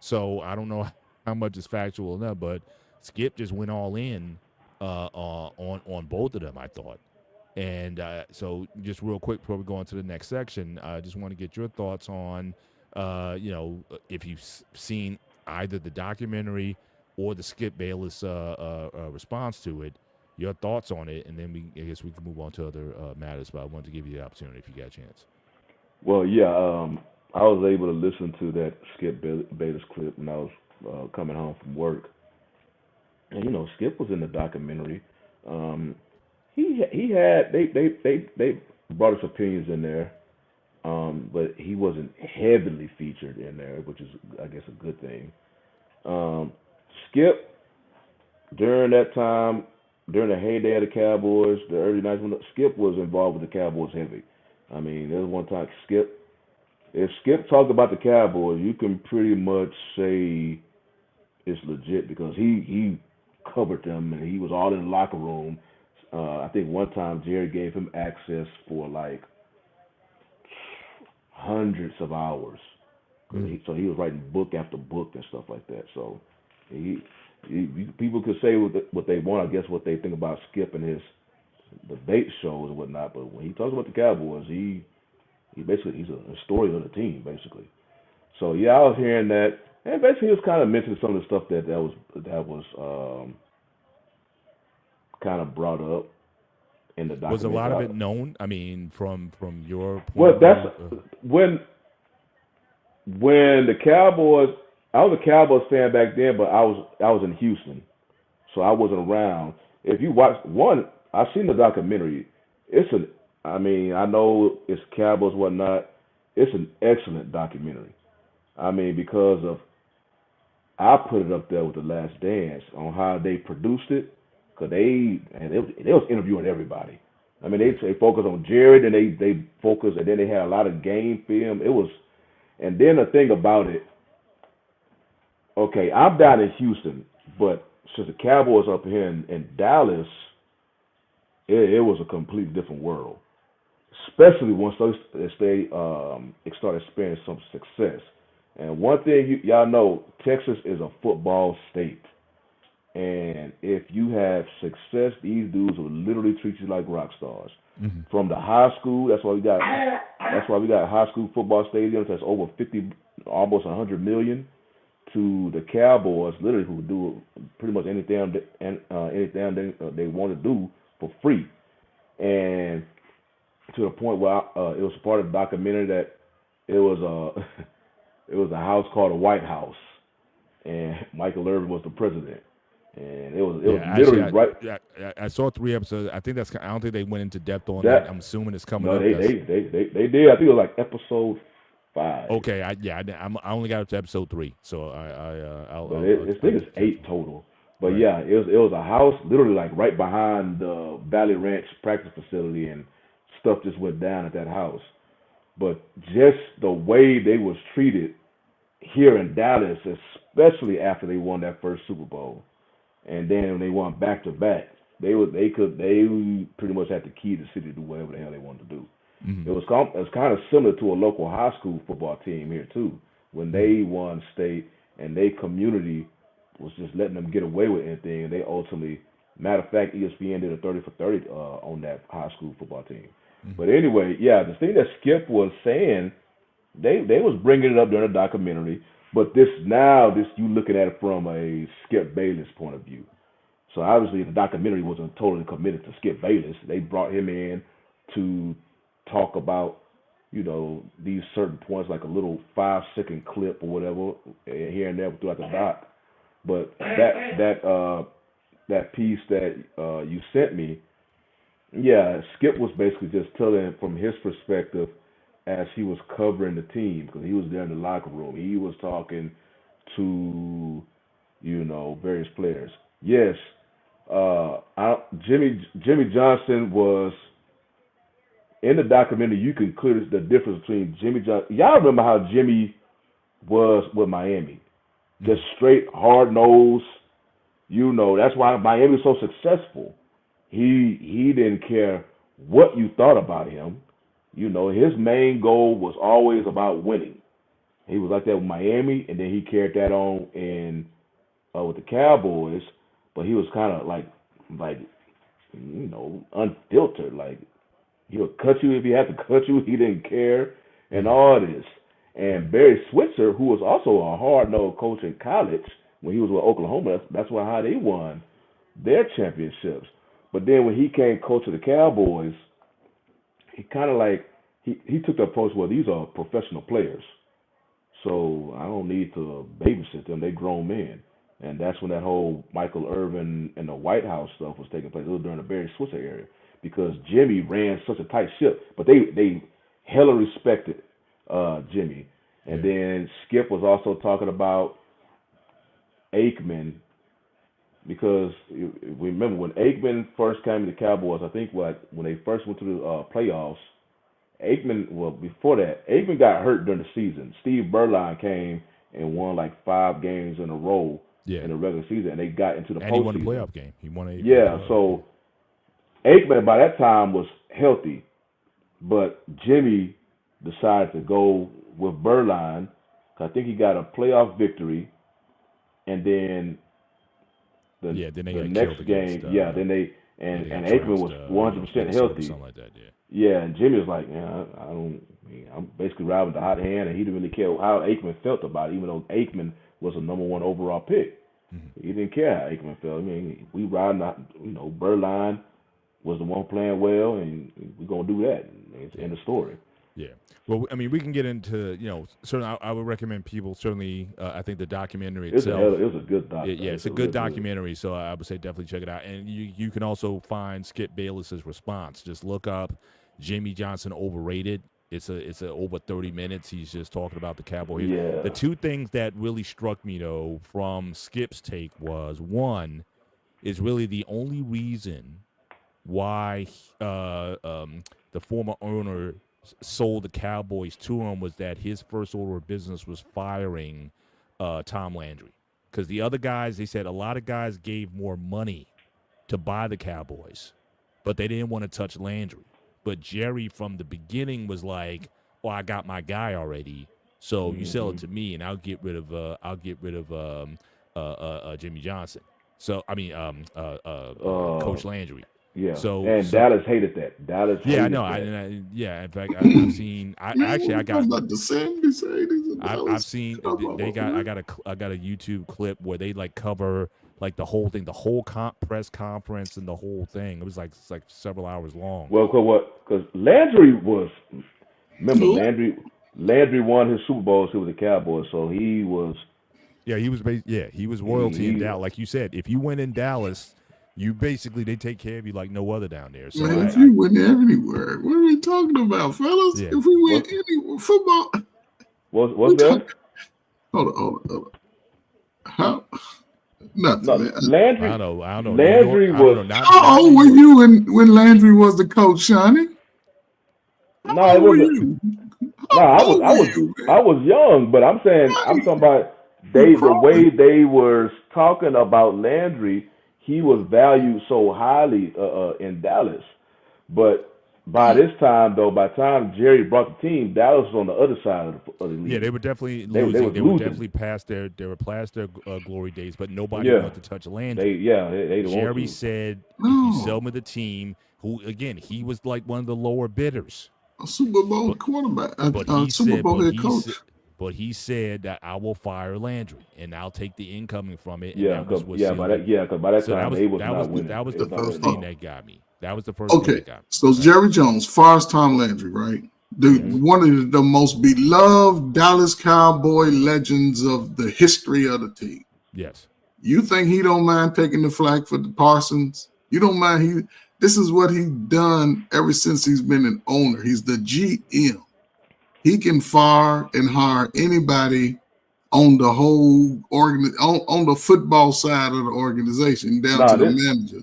So I don't know how much is factual enough, but Skip just went all in on both of them, I thought. And so just real quick before we go on to the next section, I just want to get your thoughts on, you know, if you've seen either the documentary or the Skip Bayless response to it, your thoughts on it, and then I guess we can move on to other matters, but I wanted to give you the opportunity if you got a chance. Well, yeah, I was able to listen to that Skip Bayless clip when I was coming home from work. And, you know, Skip was in the documentary. He had they brought his opinions in there, but he wasn't heavily featured in there, which is, I guess, a good thing. Skip, during that time, during the heyday of the Cowboys, the early 90s, Skip was involved with the Cowboys heavy. I mean, there was one time if Skip talked about the Cowboys, you can pretty much say it's legit, because he covered them and he was all in the locker room. I think one time Jerry gave him access for like hundreds of hours. So he was writing book after book and stuff like that. So people could say what they want, I guess, what they think about Skip and his debate shows and whatnot. But when he talks about the Cowboys, he basically, he's a historian of the team, basically. So yeah, I was hearing that, and basically he was kind of mentioning some of the stuff that was kind of brought up in the documentary. Was a lot of it known? I mean, from your point well, of that's view? When the Cowboys, I was a Cowboys fan back then, but I was in Houston, so I wasn't around. If you watch I've seen the documentary. I know it's Cowboys and whatnot. It's an excellent documentary. I mean, because of, I put it up there with The Last Dance on how they produced it, because they was interviewing everybody. I mean, they focus on Jared, and they focus, and then they had a lot of game film. It was, and then the thing about it, okay, I'm down in Houston, but since the Cowboys up here in Dallas, it was a completely different world. Especially once they started experiencing some success. And one thing y'all know, Texas is a football state. And if you have success, these dudes will literally treat you like rock stars. Mm-hmm. From the high school, that's why we got high school football stadiums that's over 50, almost 100 million, to the Cowboys, literally who do pretty much anything they want to do for free. And to the point where it was part of the documentary that it was a house called the White House, and Michael Irvin was the president. And it was literally right. I saw 3 episodes. I think I don't think they went into depth on that. I'm assuming it's coming up. They did. I think it was like episode 5. Okay, I only got up to episode 3, so I think it's 8 total. But right. Yeah, it was a house literally like right behind the Valley Ranch practice facility, and stuff just went down at that house. But just the way they was treated here in Dallas, especially after they won that first Super Bowl. And then when they won back to back, they pretty much had the key to the city to do whatever the hell they wanted to do. Mm-hmm. It was kind of similar to a local high school football team here too. When they won state and their community was just letting them get away with anything, and they ultimately, matter of fact, ESPN did a 30 for 30 on that high school football team. Mm-hmm. But anyway, yeah, the thing that Skip was saying, they was bringing it up during the documentary. But this you looking at it from a Skip Bayless point of view. So obviously the documentary wasn't totally committed to Skip Bayless. They brought him in to talk about, these certain points, like a little 5-second clip or whatever here and there throughout the doc. But that piece that you sent me, yeah, Skip was basically just telling from his perspective as he was covering the team, because he was there in the locker room. He was talking to, various players. Yes, Jimmy Johnson was in the documentary. You can clearly the difference between Jimmy Johnson. Y'all remember how Jimmy was with Miami, just straight hard nose. That's why Miami was so successful. He didn't care what you thought about him. His main goal was always about winning. He was like that with Miami, and then he carried that on with the Cowboys. But he was kind of like unfiltered. Like he would cut you if he had to cut you. He didn't care, and all this. And Barry Switzer, who was also a hard-nosed coach in college when he was with Oklahoma, that's how they won their championships. But then when he came coach of the Cowboys, he kind of like he took the approach, well, these are professional players, so I don't need to babysit them. They grown men. And that's when that whole Michael Irvin and the White House stuff was taking place. It was during the Barry Switzer era, because Jimmy ran such a tight ship. But they hella respected Jimmy. And then Skip was also talking about Aikman, because remember when Aikman first came to the Cowboys, I think when they first went to the playoffs, before that, Aikman got hurt during the season. Steve Berline came and won like 5 games in a row in the regular season, and they got into the postseason. And he won a playoff game. He won a so Aikman by that time was healthy, but Jimmy decided to go with Berline. I think he got a playoff victory, and then the next game, then they and Aikman was 100% healthy. Something like that, and Jimmy was like, I'm basically riding with the hot hand, and he didn't really care how Aikman felt about it, even though Aikman was a number 1 overall pick. Mm-hmm. He didn't care how Aikman felt. I mean, we riding, Berline was the one playing well, and we're gonna do that. It's in the story. Yeah. Well, I mean, we can get into, certainly I would recommend people, certainly, I think the documentary itself. It was a good documentary. It's a good documentary, so I would say definitely check it out. And you can also find Skip Bayless's response. Just look up Jimmy Johnson overrated. It's over 30 minutes. He's just talking about the Cowboys. Yeah. The 2 things that really struck me, though, from Skip's take was, one, is really the only reason why the former owner sold the Cowboys to him was that his first order of business was firing Tom Landry. Because the other guys, they said a lot of guys gave more money to buy the Cowboys, but they didn't want to touch Landry. But Jerry from the beginning was like, "Oh, I got my guy already, so you sell it to me, and I'll get rid of Jimmy Johnson." So I mean, Coach Landry. Yeah. So Dallas hated that. Dallas. Yeah, hated no, that. yeah. In fact, I've seen. I got. Not the same. I've seen. I got a YouTube clip where they like cover like the whole thing, the whole press conference and the whole thing. It was like several hours long. Well, because Landry was. Remember, Landry won his Super Bowls with the Cowboys, so he was. Yeah, he was royalty in Dallas. Like you said, if you went in Dallas, you basically they take care of you like no other down there. So man, if you went anywhere, what are we talking about, fellas? Yeah. If we went anywhere, football. What's that? Hold on. How? Nothing. No, man. Landry. I don't know. Landry was. How old were you when Landry was the coach, Shawnee? No, it wasn't. No, I was young, but I'm talking about the way they were talking about Landry. He was valued so highly in Dallas, but by this time, though, by the time Jerry brought the team, Dallas was on the other side of the league. Yeah, they were definitely losing. They were definitely past their glory days, but nobody wanted to touch Landry. Jerry said, if you sell me the team, who again he was like one of the lower bidders. A Super Bowl quarterback, Super Bowl head coach. But he said that I will fire Landry and I'll take the incoming from it. Because by that time they was not winning. That was the first thing that got me. That was the first thing that got me. So Jerry Jones fires Tom Landry, right? One of the most beloved Dallas Cowboy legends of the history of the team. Yes. You think he don't mind taking the flag for the Parsons? You don't mind this is what he's done ever since he's been an owner. He's the GM. He can fire and hire anybody on the whole on the football side of the organization down to the manager.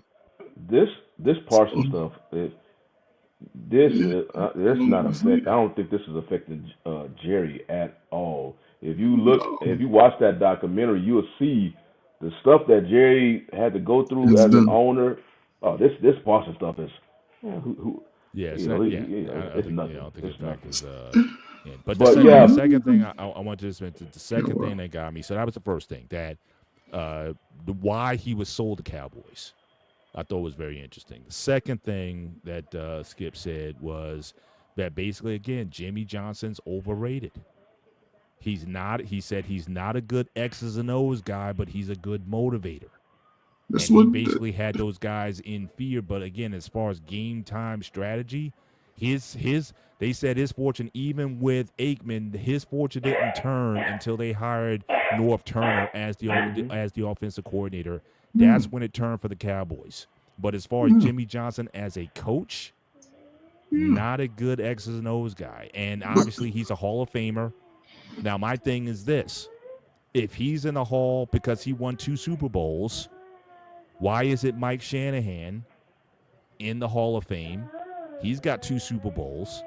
This Parsons stuff this not affect. I don't think this is affecting Jerry at all. If you watch that documentary, you'll see the stuff that Jerry had to go through as an owner. Oh, this Parsons stuff is it's nothing. I don't think it's nothing. But the second thing I want to just mention, the second thing that got me. So that was the first thing that why he was sold to Cowboys. I thought was very interesting. The second thing that Skip said was that basically, again, Jimmy Johnson's overrated. He said he's not a good X's and O's guy, but he's a good motivator. He basically had those guys in fear. But again, as far as game time strategy, they said his fortune, even with Aikman, his fortune didn't turn until they hired North Turner as the offensive coordinator. That's when it turned for the Cowboys. But as far as Jimmy Johnson as a coach, not a good X's and O's guy. And obviously he's a Hall of Famer. Now my thing is this. If he's in the Hall because he won 2 Super Bowls, why is it Mike Shanahan in the Hall of Fame? He's got 2 Super Bowls.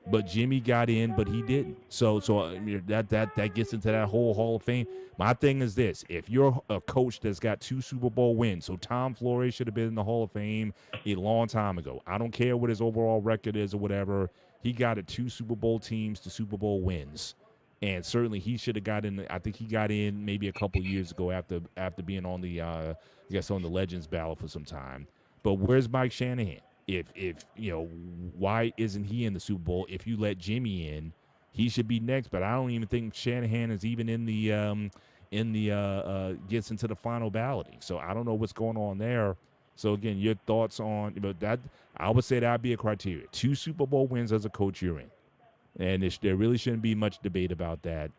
But Jimmy got in, but he didn't. So that gets into that whole Hall of Fame. My thing is this: if you're a coach that's got 2 Super Bowl wins, so Tom Flores should have been in the Hall of Fame a long time ago. I don't care what his overall record is or whatever. He got 2 Super Bowl teams to Super Bowl wins, and certainly he should have got in. I think he got in maybe a couple years ago after being on the on the Legends ballot for some time. But where's Mike Shanahan? If why isn't he in the Super Bowl? If you let Jimmy in, he should be next. But I don't even think Shanahan is even in the gets into the final balloting. So I don't know what's going on there. So again, your thoughts on that? I would say that'd be a criteria. 2 Super Bowl wins as a coach, you're in, and there really shouldn't be much debate about that.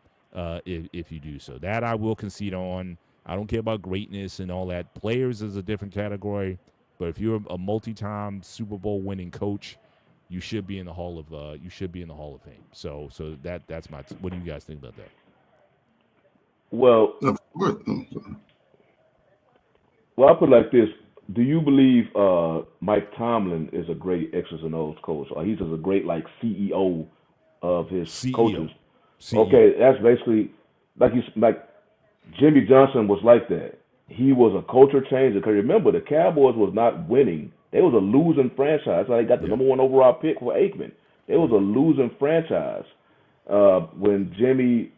If you do so, that I will concede on. I don't care about greatness and all that. Players is a different category. But if you're a multi-time Super Bowl winning coach, you should be in the Hall of Fame. So that's my. What do you guys think about that? Well, I put it like this: do you believe Mike Tomlin is a great X's and O's coach, or he's just a great like CEO of his coaches? CEO. Okay, that's basically like Jimmy Johnson was like that. He was a culture changer. Because remember, the Cowboys was not winning. They was a losing franchise. That's why they got the number 1 overall pick for Aikman. They was a losing franchise. When Jimmy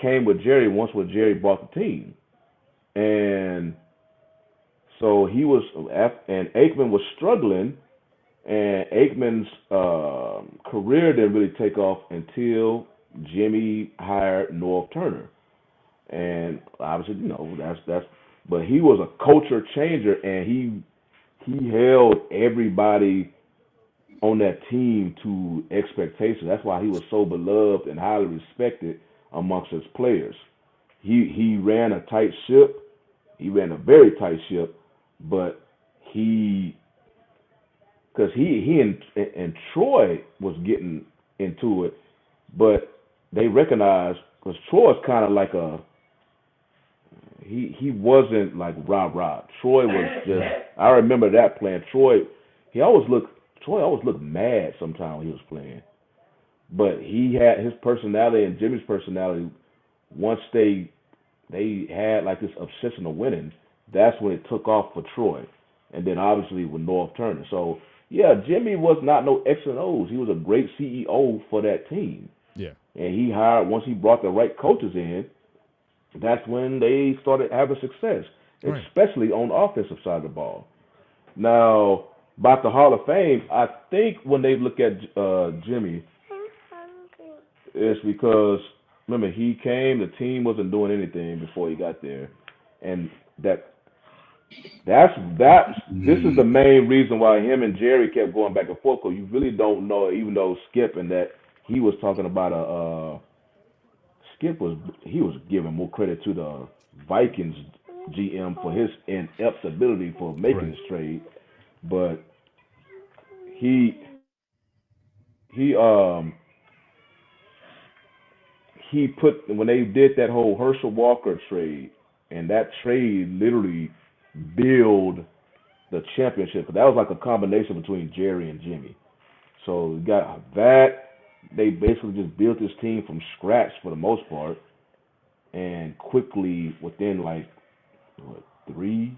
came with Jerry, once when Jerry bought the team. And so he was, and Aikman was struggling, and Aikman's career didn't really take off until Jimmy hired Norv Turner. And obviously, that's. But he was a culture changer, and he held everybody on that team to expectations. That's why he was so beloved and highly respected amongst his players. He ran a tight ship. He ran a very tight ship, but because he and Troy was getting into it, but they recognized because Troy's kind of like he wasn't like rah. Troy was just, I remember that playing. Troy always looked mad sometimes when he was playing. But he had his personality and Jimmy's personality. Once they had like this obsession of winning, that's when it took off for Troy. And then obviously with Norv Turner. So yeah, Jimmy was not no X and O's. He was a great CEO for that team. Yeah. And once he brought the right coaches in, that's when they started having success, right, especially on the offensive side of the ball. Now, about the Hall of Fame, I think when they look at Jimmy, it's because, remember, he came, the team wasn't doing anything before he got there. And this is the main reason why him and Jerry kept going back and forth, because you really don't know, even though Skip and that he was talking about Skip was giving more credit to the Vikings GM for his inept ability for making this trade, but he put, when they did that whole Herschel Walker trade, and that trade literally built the championship. That was like a combination between Jerry and Jimmy. So we got that. They basically just built this team from scratch for the most part, and quickly within like 3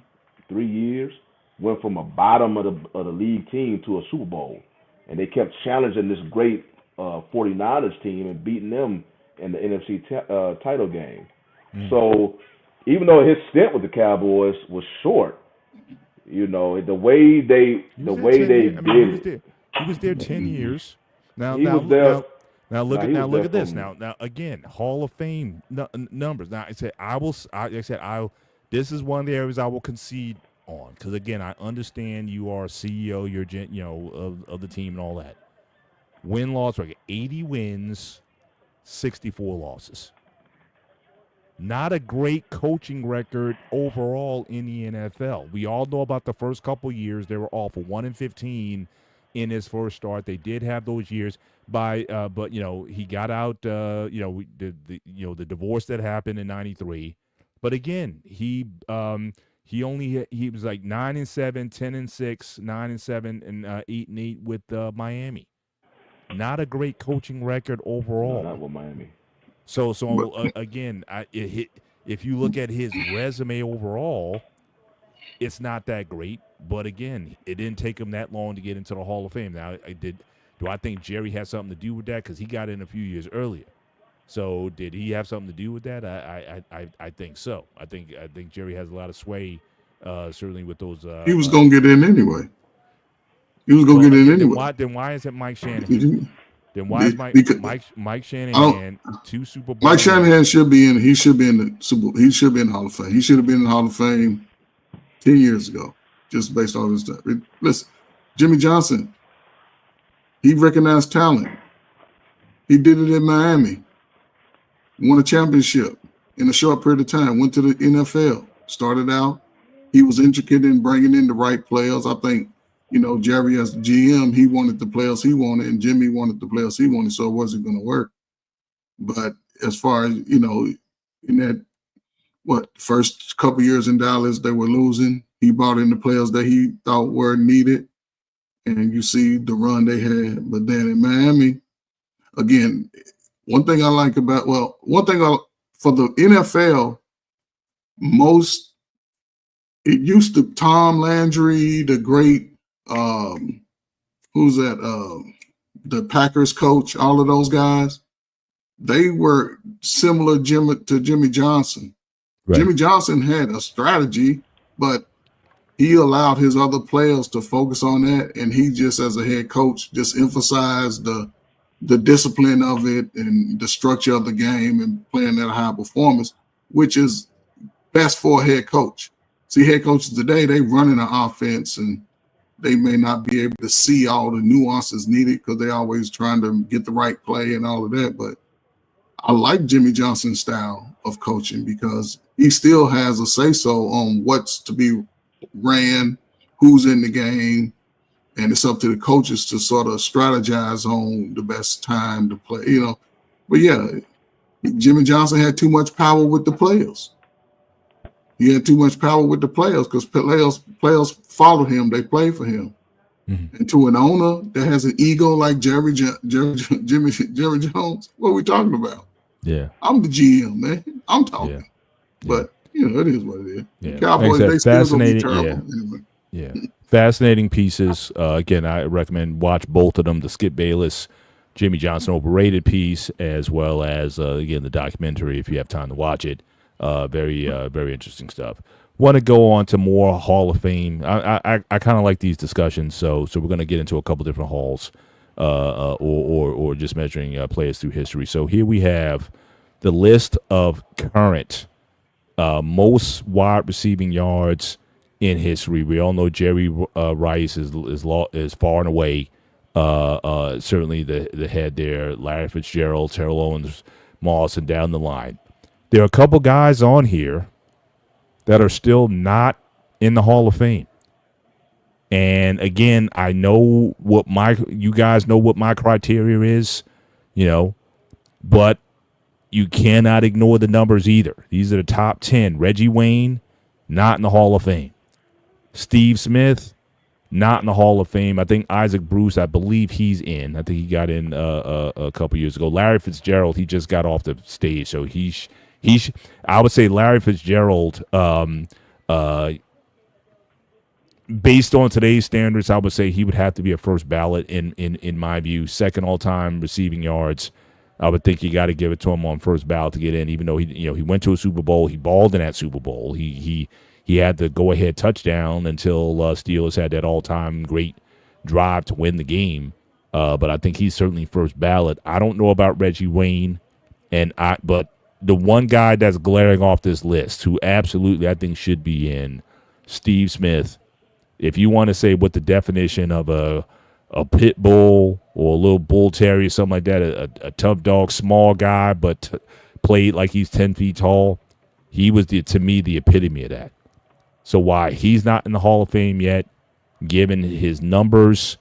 years went from a bottom of the league team to a Super Bowl, and they kept challenging this great 49ers team and beating them in the NFC title game. So even though his stint with the Cowboys was short, the way they did it. He was there 10 years. Now look at this. Now again, Hall of Fame numbers. Now this is one of the areas I will concede on, because again, I understand you are a CEO, you're of the team and all that. Win-loss record: 80 wins, 64 losses. Not a great coaching record overall in the NFL. We all know about the first couple years; they were awful. 1-15 in his first start. They did have those years, but he got out. The divorce that happened in '93. But again, he was like 9-7, 10-6, 9-7, and 8-8 with Miami. Not a great coaching record overall. No, not with Miami. So again, if you look at his resume overall, it's not that great. But again, it didn't take him that long to get into the Hall of Fame. Now, do I think Jerry had something to do with that? Because he got in a few years earlier. So did he have something to do with that? I think so. I think Jerry has a lot of sway, certainly with those. He was going to get in anyway. Then why isn't Mike Shanahan? Then why is Mike Shanahan 2 Super Bowls? Mike Shanahan should be in. He should be in the Super Bowl. He should be in the Hall of Fame. He should have been in the Hall of Fame 10 years ago, just based on his stuff. Listen, Jimmy Johnson, he recognized talent. He did it in Miami. Won a championship in a short period of time. Went to the NFL. Started out. He was intricate in bringing in the right players. I think, Jerry as the GM, he wanted the players he wanted, and Jimmy wanted the players he wanted, so it wasn't going to work. But as far as, in that first couple years in Dallas, they were losing. He brought in the players that he thought were needed, and you see the run they had. But then in Miami, again, for the NFL, it used to Tom Landry, the great, who's that? The Packers coach, all of those guys, they were similar to Jimmy Johnson. Right. Jimmy Johnson had a strategy, but he allowed his other players to focus on that, and he just, as a head coach, just emphasized the discipline of it and the structure of the game and playing at a high performance, which is best for a head coach. See, head coaches today, they running an offense, and they may not be able to see all the nuances needed because they're always trying to get the right play and all of that. But I like Jimmy Johnson's style of coaching because he still has a say-so on what's to be ran, who's in the game, and it's up to the coaches to sort of strategize on the best time to play, But yeah, Jimmy Johnson had too much power with the players. He had too much power with the players because players followed him. They played for him. Mm-hmm. And to an owner that has an ego like Jerry Jones, what are we talking about? Yeah, I'm the GM, man. I'm talking. Yeah. But it is what it is. Yeah. Cowboys, they still gonna be terrible. Yeah. Anyway. Yeah. Fascinating pieces. Again, I recommend watch both of them, the Skip Bayless, Jimmy Johnson overrated piece, as well as, again, the documentary if you have time to watch it. Very interesting stuff. Want to go on to more Hall of Fame. I kind of like these discussions, so we're going to get into a couple different halls or just measuring players through history. So here we have the list of current most wide receiving yards in history. We all know Jerry Rice is far and away certainly the head there. Larry Fitzgerald, Terrell Owens, Moss, and down the line. There are a couple guys on here that are still not in the Hall of Fame. And again, I know you guys know what my criteria is, but you cannot ignore the numbers either. These are the top 10. Reggie Wayne, not in the Hall of Fame. Steve Smith, not in the Hall of Fame. I think Isaac Bruce, I believe he's in. I think he got in a couple years ago. Larry Fitzgerald, he just got off the stage, so I would say Larry Fitzgerald, based on today's standards, I would say he would have to be a first ballot in my view. Second all-time receiving yards. I would think you got to give it to him on first ballot to get in, even though he went to a Super Bowl. He balled in that Super Bowl. He had the go-ahead touchdown until Steelers had that all-time great drive to win the game. But I think he's certainly first ballot. I don't know about Reggie Wayne, but the one guy that's glaring off this list who absolutely I think should be in, Steve Smith. If you want to say what the definition of a pit bull or a little bull terrier, something like that, a tough dog, small guy, but played like he's 10 feet tall, he was, to me, the epitome of that. So why he's not in the Hall of Fame yet, given his numbers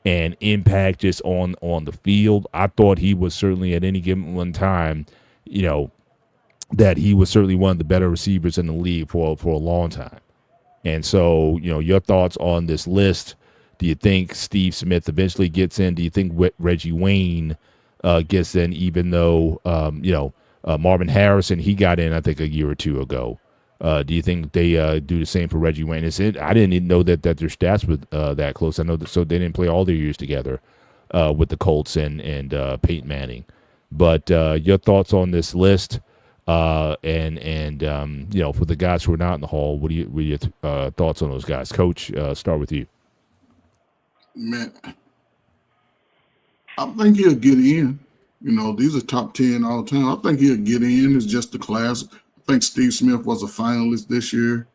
and impact just on the field, I thought he was certainly at any given one time, that he was certainly one of the better receivers in the league for a long time. And so, your thoughts on this list. Do you think Steve Smith eventually gets in? Do you think Reggie Wayne gets in, even though, Marvin Harrison, he got in, I think, a year or two ago? Do you think they do the same for Reggie Wayne? I didn't even know that their stats were that close. I know that, so they didn't play all their years together with the Colts and Peyton Manning. But your thoughts on this list, and for the guys who are not in the Hall, what are your thoughts on those guys? Coach, start with you. Man, I think he'll get in. These are top 10 all time. I think he'll get in. It's just the class. I think Steve Smith was a finalist this year.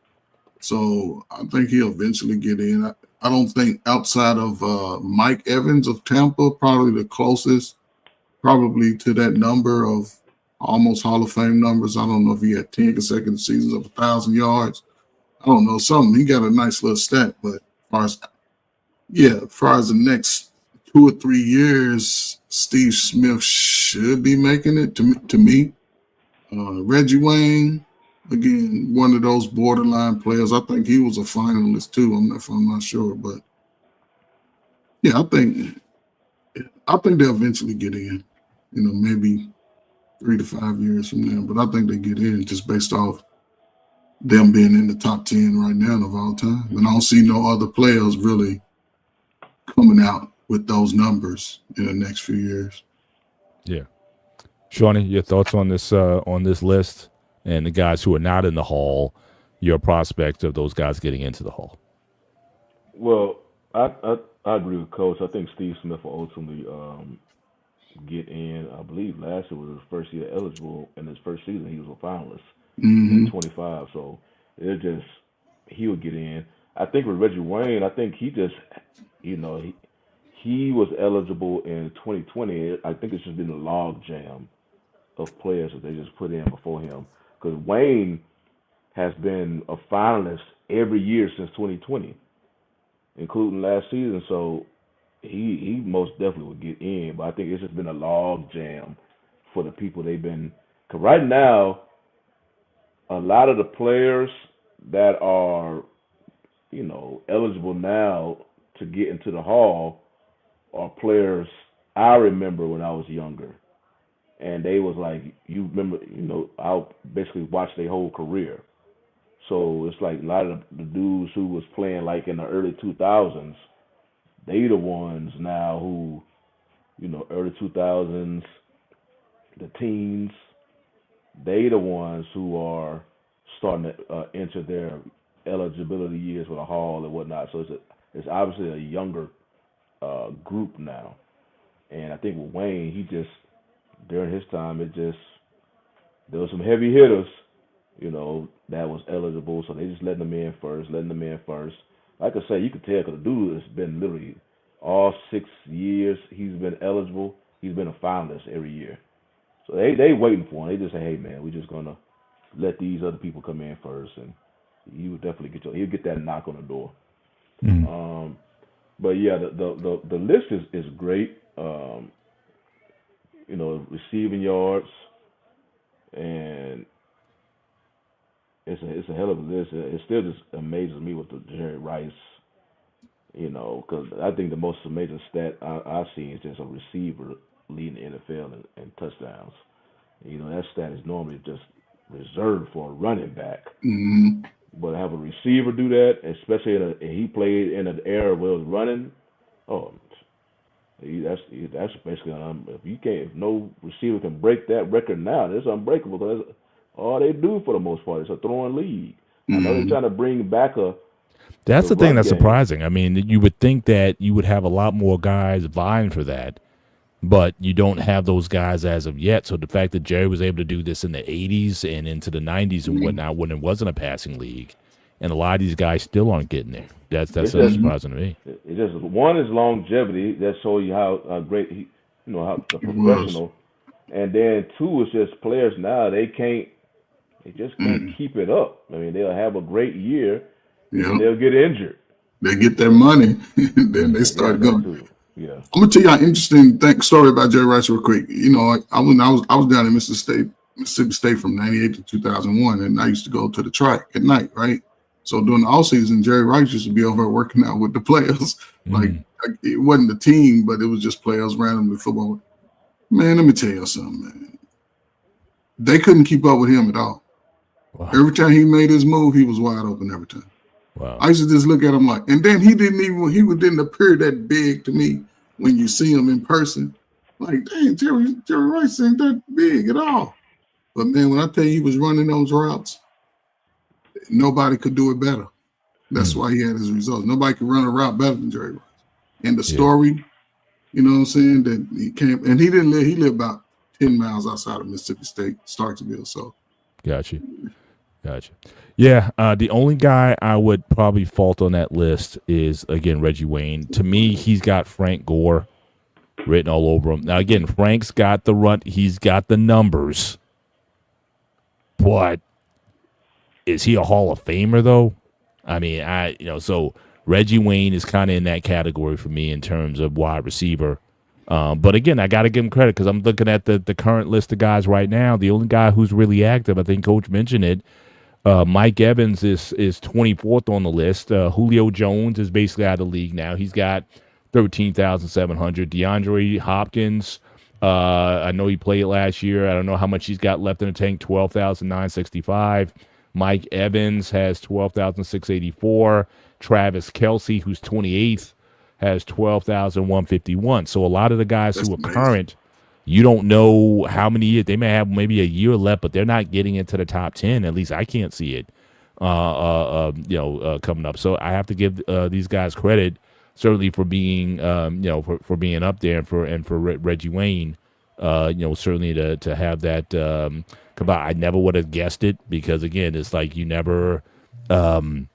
So I think he'll eventually get in. I don't think outside of Mike Evans of Tampa, probably the closest, probably to that number of almost Hall of Fame numbers. I don't know if he had 10 consecutive seasons of 1,000 yards. I don't know, something. He got a nice little stat, but as far as the next 2 or 3 years, Steve Smith should be making it to me. Reggie Wayne, again, one of those borderline players. I think he was a finalist too. I'm not sure, but yeah, I think they'll eventually get in. Maybe 3 to 5 years from now, but I think they get in just based off them being in the top 10 right now of all time. And I don't see no other players really coming out with those numbers in the next few years. Yeah. Shawnee, your thoughts on this list and the guys who are not in the Hall, your prospect of those guys getting into the Hall? Well, I agree with Coach. I think Steve Smith will ultimately get in. I believe last year was his first year eligible. In his first season, he was a finalist in 25. So he would get in. I think with Reggie Wayne, I think he just, he was eligible in 2020. I think it's just been a log jam of players that they just put in before him. Because Wayne has been a finalist every year since 2020, including last season. So he most definitely would get in. But I think it's just been a log jam for the people they've been. Because right now, a lot of the players that are, eligible now to get into the Hall are players I remember when I was younger. And they was like, you remember, I'll basically watch their whole career. So it's like a lot of the dudes who was playing like in the early 2000s, they the ones now who, early 2000s, the teens, they the ones who are starting to enter their eligibility years for the Hall and whatnot. So it's obviously a younger group now. And I think with Wayne, during his time, there was some heavy hitters, that was eligible. So they just letting them in first. Like I say, you could tell because the dude has been literally all 6 years he's been eligible. He's been a finalist every year. So they waiting for him. They just say, hey, man, we're just going to let these other people come in first. And you would definitely he'll get that knock on the door. Mm-hmm. But yeah, the list is great. Receiving yards, and it's a hell of a list. It still just amazes me with the Jerry Rice, because I think the most amazing stat I've seen is just a receiver leading the NFL in touchdowns. That stat is normally just reserved for a running back. Mm-hmm. But have a receiver do that, especially he played in an era where it was running. Oh, that's basically if no receiver can break that record now, it's unbreakable because that's all they do for the most part. It's a throwing league. I know they're trying to bring back That's the thing that's game. surprising. I mean, you would think that you would have a lot more guys vying for that, but you don't have those guys as of yet. So the fact that Jerry was able to do this in the 80s and into the 90s and whatnot when it wasn't a passing league, and a lot of these guys still aren't getting there. That's so surprising to me. It just one is longevity. That shows you how great he, how the professional, and then two is just players now they just can't keep it up. I mean, they'll have a great year, and they'll get injured. They get their money, and then they start going. Yeah, I'm gonna tell you an interesting story about Jerry Rice real quick. I was down in Mississippi State from '98 to 2001, and I used to go to the track at night, right? So during the off season, Jerry Rice used to be over working out with the players. Like it wasn't the team, but it was just players randomly football. Man, let me tell you something, man. They couldn't keep up with him at all. Wow. Every time he made his move, he was wide open every time. Wow. I used to just look at him like, and then he didn't appear that big to me when you see him in person. Like, dang, Jerry Rice ain't that big at all. But man, when I tell you he was running those routes, nobody could do it better. That's why he had his results. Nobody could run a route better than Jerry Rice. And the story, you know what I'm saying, that he came, and he lived about 10 miles outside of Mississippi State, Starksville. So Gotcha. Yeah, the only guy I would probably fault on that list is, again, Reggie Wayne. To me, he's got Frank Gore written all over him. Now, again, Frank's got the run. He's got the numbers. But is he a Hall of Famer, though? I mean, so Reggie Wayne is kind of in that category for me in terms of wide receiver. But again, I got to give him credit because I'm looking at the current list of guys right now. The only guy who's really active, I think Coach mentioned it, Mike Evans is 24th on the list. Julio Jones is basically out of the league now. He's got 13,700. DeAndre Hopkins, I know he played last year. I don't know how much he's got left in the tank. 12,965. Mike Evans has 12,684. Travis Kelce, who's 28th, has 12,151. So a lot of the guys who are current, you don't know how many years. They may have maybe a year left, but they're not getting into the top 10. At least I can't see it, coming up. So I have to give these guys credit, certainly for being, for being up there, and for Reggie Wayne, certainly to have that come out. I never would have guessed it because, again, it's like you never, like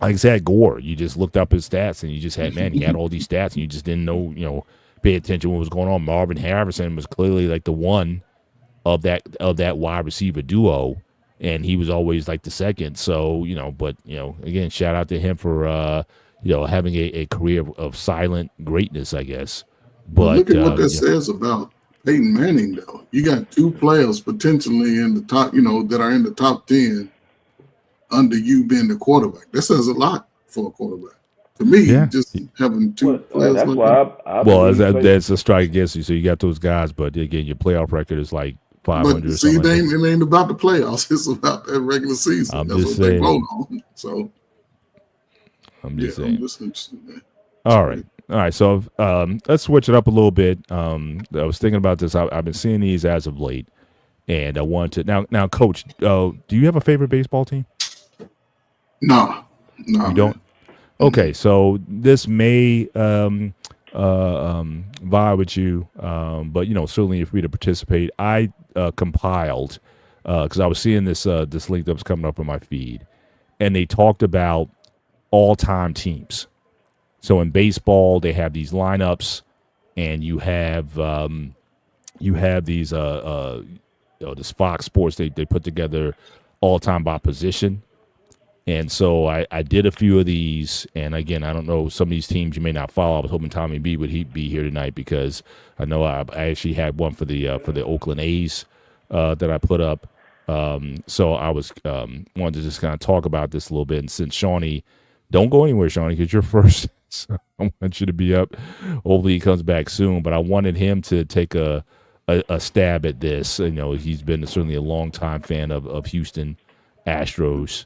I said, Gore, you just looked up his stats and you just had, man, he had all these stats and you just didn't know, pay attention to what was going on. Marvin Harrison was clearly like the one of that wide receiver duo, and he was always like the second. So, but again, shout out to him for having a career of silent greatness, I guess. But look at what that says about Peyton Manning, though. You got two players potentially in the top, that are in the top 10 under you being the quarterback. That says a lot for a quarterback. To me, just having two players. That's like why that's a strike against you. So you got those guys, but again, your playoff record is like 500. But see, it ain't about the playoffs. It's about that regular season. That's what they vote on. So I'm just saying. I'm just interested in that. All right. So let's switch it up a little bit. I was thinking about this. I've been seeing these as of late, and I want to now, Coach. Do you have a favorite baseball team? No, you don't. Okay, so this may vie with you, but certainly you're free to participate. I compiled because I was seeing this link that was coming up on my feed, and they talked about all-time teams. So in baseball, they have these lineups, and you have these this Fox Sports. They put together all-time by position. And so I did a few of these, and again, I don't know, some of these teams you may not follow. I was hoping Tommy B would be here tonight because I know I actually had one for the Oakland A's that I put up. So I was wanted to just kind of talk about this a little bit. And since Shawnee, don't go anywhere, Shawnee, because you're first. So I want you to be up. Hopefully he comes back soon. But I wanted him to take a stab at this. He's been certainly a longtime fan of Houston Astros.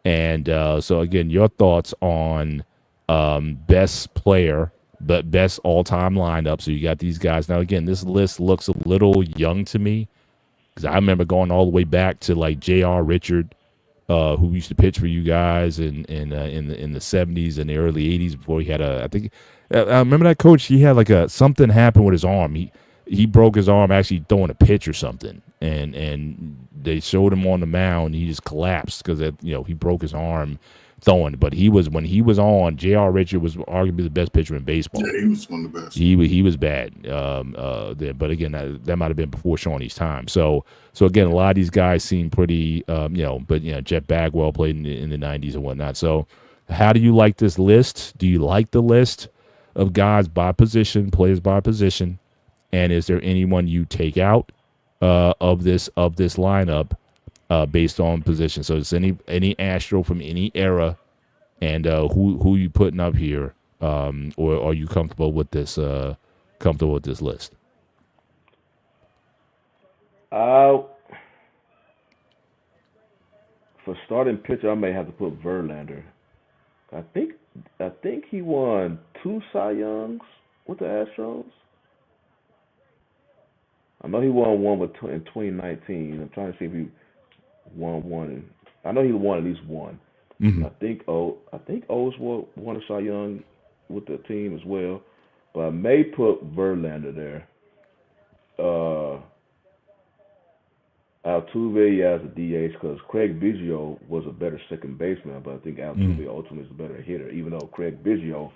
And so, again, your thoughts on best player, but best all-time lineup. So you got these guys. Now, again, this list looks a little young to me because I remember going all the way back to, like, J.R. Richard, who used to pitch for you guys in the 70s and the early 80s before he had I remember that coach, he had, like, something happened with his arm. He broke his arm actually throwing a pitch or something. And they showed him on the mound. He just collapsed because he broke his arm throwing. But when he was on, J.R. Richard was arguably the best pitcher in baseball. Yeah, he was one of the best. He was bad. But again, that might have been before Shawnee's time. So again, a lot of these guys seem pretty. But Jeff Bagwell played in the 90s and whatnot. So how do you like this list? Do you like the list of guys by position, players by position? And is there anyone you take out of this lineup based on position? So it's any Astro from any era, and who you putting up here, or are you comfortable with this list? For starting pitcher, I may have to put Verlander. I think he won 2 Cy Youngs with the Astros. I know he won one in 2019. I'm trying to see if he won one. I know he won at least one. Mm-hmm. I think O's won a Cy Young with the team as well. But I may put Verlander there. Altuve as a DH because Craig Biggio was a better second baseman, but I think Altuve ultimately is a better hitter, even though Craig Biggio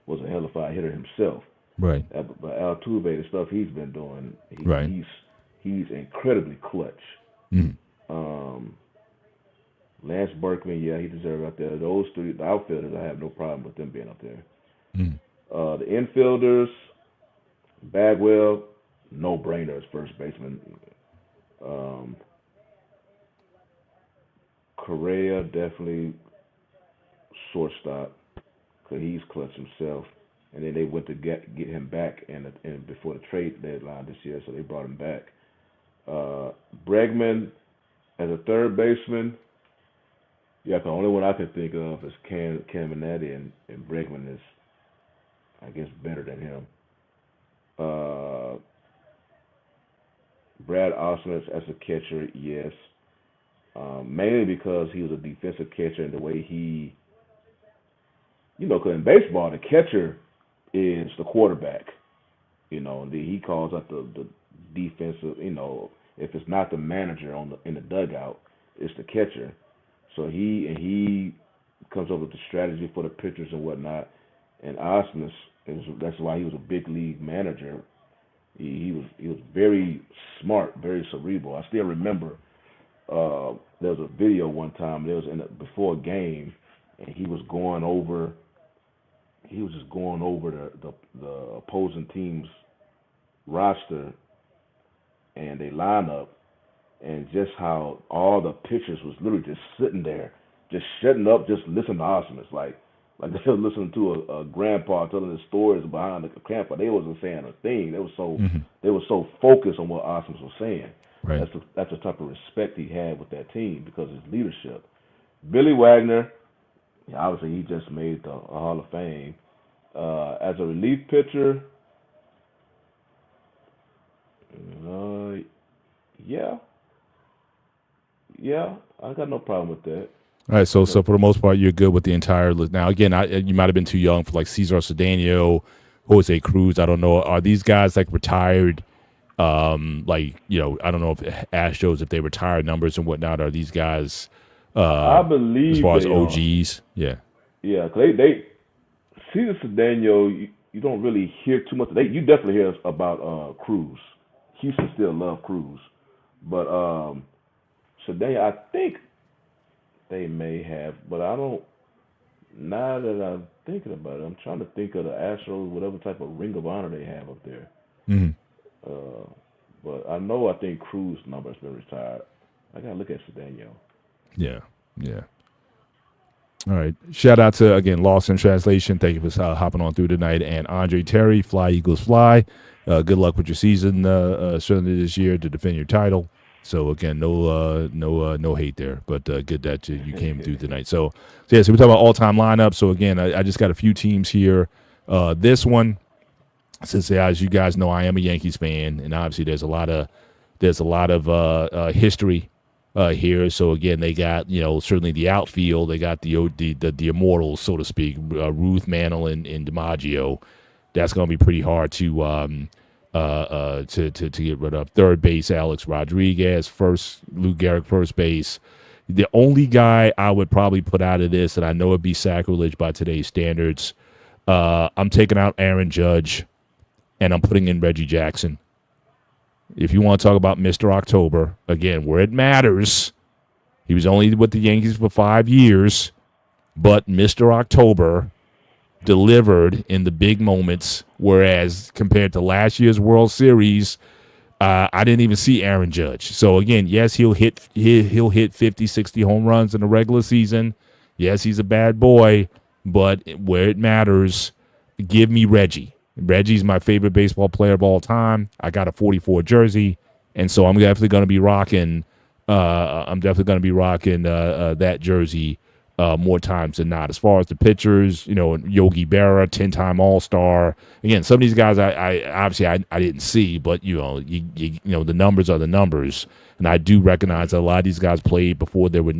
was a hell of a hitter himself. Right. But Altuve, the stuff he's been doing, he's incredibly clutch. Lance Berkman, he deserves out there. Those three, the outfielders, I have no problem with them being up there. The infielders, Bagwell, no brainer as first baseman. Correa definitely shortstop because he's clutch himself. And then they went to get him back and before the trade deadline this year, so they brought him back. Bregman as a third baseman, yeah, the only one I can think of is Cam Minetti, and Bregman is, I guess, better than him. Brad Osmus as a catcher, yes. Mainly because he was a defensive catcher and the way he, because in baseball, the catcher is the quarterback, and he calls out the defensive, if it's not the manager in the dugout, it's the catcher. So he comes up with the strategy for the pitchers and whatnot. And Osmus, that's why he was a big league manager. He was very smart, very cerebral. I still remember there was a video one time. There was before a game, and he was going over the opposing team's roster and they lineup, and just how all the pitchers was literally just sitting there, just shutting up, just listening to Osmus, like they were listening to a grandpa telling the stories behind the grandpa. They wasn't saying a thing. They were so focused on what Osmus was saying. Right. That's the type of respect he had with that team because of his leadership. Billy Wagner, obviously he just made the Hall of Fame. As a relief pitcher, yeah, I got no problem with that. All right, so for the most part, you're good with the entire list. Now, again, you might have been too young for like Cesar Cedeno, Jose Cruz. I don't know. Are these guys like retired? I don't know if Astros, if they retired numbers and whatnot. Are these guys? I believe as far as are. OGs, yeah. Cause they Cesar Cedeno, you don't really hear too much. You definitely hear about Cruz. Houston still love Cruz, but Cedeno, I think they may have, but I don't. Now that I'm thinking about it, I'm trying to think of the Astros, whatever type of ring of honor they have up there. Mm-hmm. But I think Cruz number has been retired. I gotta look at Cedeno. Yeah. All right. Shout out to, again, Lost in Translation. Thank you for hopping on through tonight. And Andre Terry, Fly Eagles Fly. Good luck with your season, certainly this year to defend your title. So again, no hate there, but good that you came through tonight. So we're talking about all-time lineup. So again, I just got a few teams here. This one, since as you guys know, I am a Yankees fan, and obviously there's a lot of history here. So again, they got certainly the outfield. They got the immortals, so to speak, Ruth, Mantle, and DiMaggio. That's going to be pretty hard to get rid of. Third base, Alex Rodriguez. First, Lou Gehrig, first base. The only guy I would probably put out of this, and I know it'd be sacrilege by today's standards, I'm taking out Aaron Judge, and I'm putting in Reggie Jackson. If you want to talk about Mr. October, again, where it matters, he was only with the Yankees for 5 years, but Mr. October delivered in the big moments, whereas compared to last year's World Series, I didn't even see Aaron Judge. So again, yes, he'll hit 50, 60 home runs in the regular season. Yes, he's a bad boy, but where it matters, give me Reggie. Reggie's my favorite baseball player of all time. I got a 44 jersey, and so I'm definitely going to be rocking. That jersey more times than not. As far as the pitchers, Yogi Berra, 10-time All-Star. Again, some of these guys I didn't see, but the numbers are the numbers, and I do recognize that a lot of these guys played before there were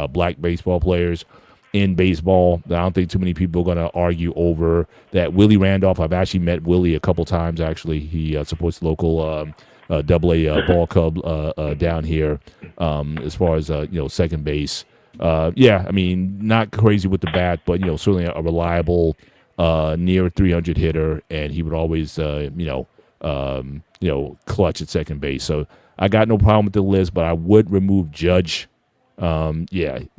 black baseball players in baseball. I don't think too many people are going to argue over that. Willie Randolph, I've actually met Willie a couple times. Actually, he supports the local AA ball club down here. As far as second base. Not crazy with the bat, but certainly a reliable near 300 hitter, and he would always clutch at second base. So I got no problem with the list, but I would remove Judge. Again,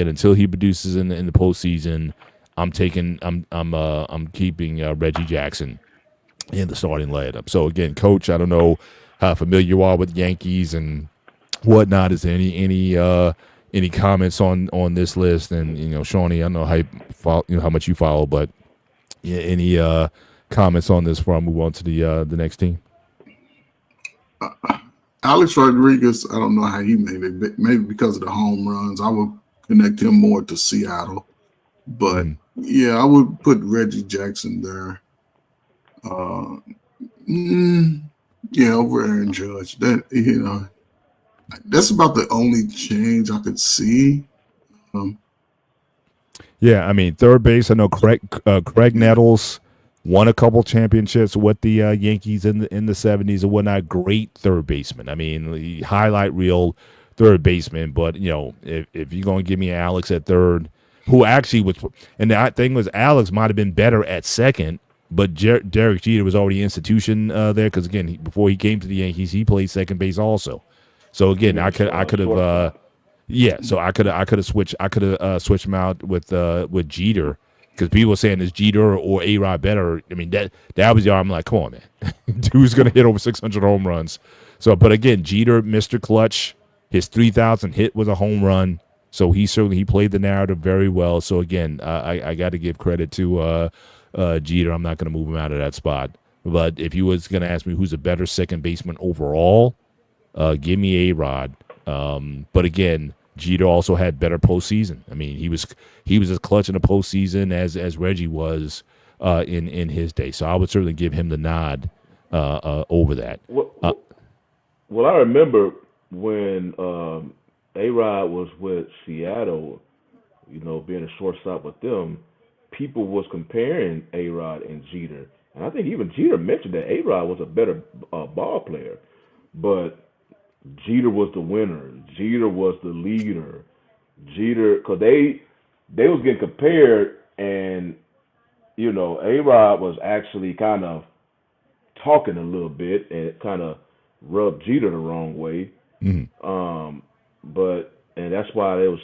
until he produces in the postseason, I'm keeping Reggie Jackson in the starting lineup. So again, Coach, I don't know how familiar you are with Yankees and whatnot. Is there any any comments on this list? And Shawnee, I know how much you follow, but yeah, any comments on this before I move on to the next team? Alex Rodriguez, I don't know how he made it. Maybe because of the home runs. I would connect him more to Seattle. But yeah, I would put Reggie Jackson there. Yeah, over Aaron Judge. That's about the only change I could see. Yeah, I mean, third base. I know Craig Nettles won a couple championships with the Yankees in the 70s and whatnot. Great third baseman. I mean, highlight reel third baseman. But if you're gonna give me Alex at third, who actually was, and the thing was, Alex might have been better at second, but Derek Jeter was already institution there because again, before he came to the Yankees, he played second base also. So again, I could have. Yeah, so I could have switched him out with Jeter because people were saying is Jeter or A-Rod better. I mean that was I'm like, come on, man, dude's gonna hit over 600 home runs. So, but again, Jeter, Mr. Clutch, his 3,000 hit was a home run. So he played the narrative very well. So again, I got to give credit to Jeter. I'm not gonna move him out of that spot. But if you was gonna ask me who's a better second baseman overall, give me A-Rod. But again, Jeter also had better postseason. I mean, he was as clutch in the postseason as Reggie was in his day. So I would certainly give him the nod over that. Well, I remember when A-Rod was with Seattle, being a shortstop with them, people was comparing A-Rod and Jeter. And I think even Jeter mentioned that A-Rod was a better ball player. But Jeter was the winner. Jeter was the leader. Jeter, because they was getting compared, and A-Rod was actually kind of talking a little bit and kind of rubbed Jeter the wrong way. Mm-hmm. And that's why there was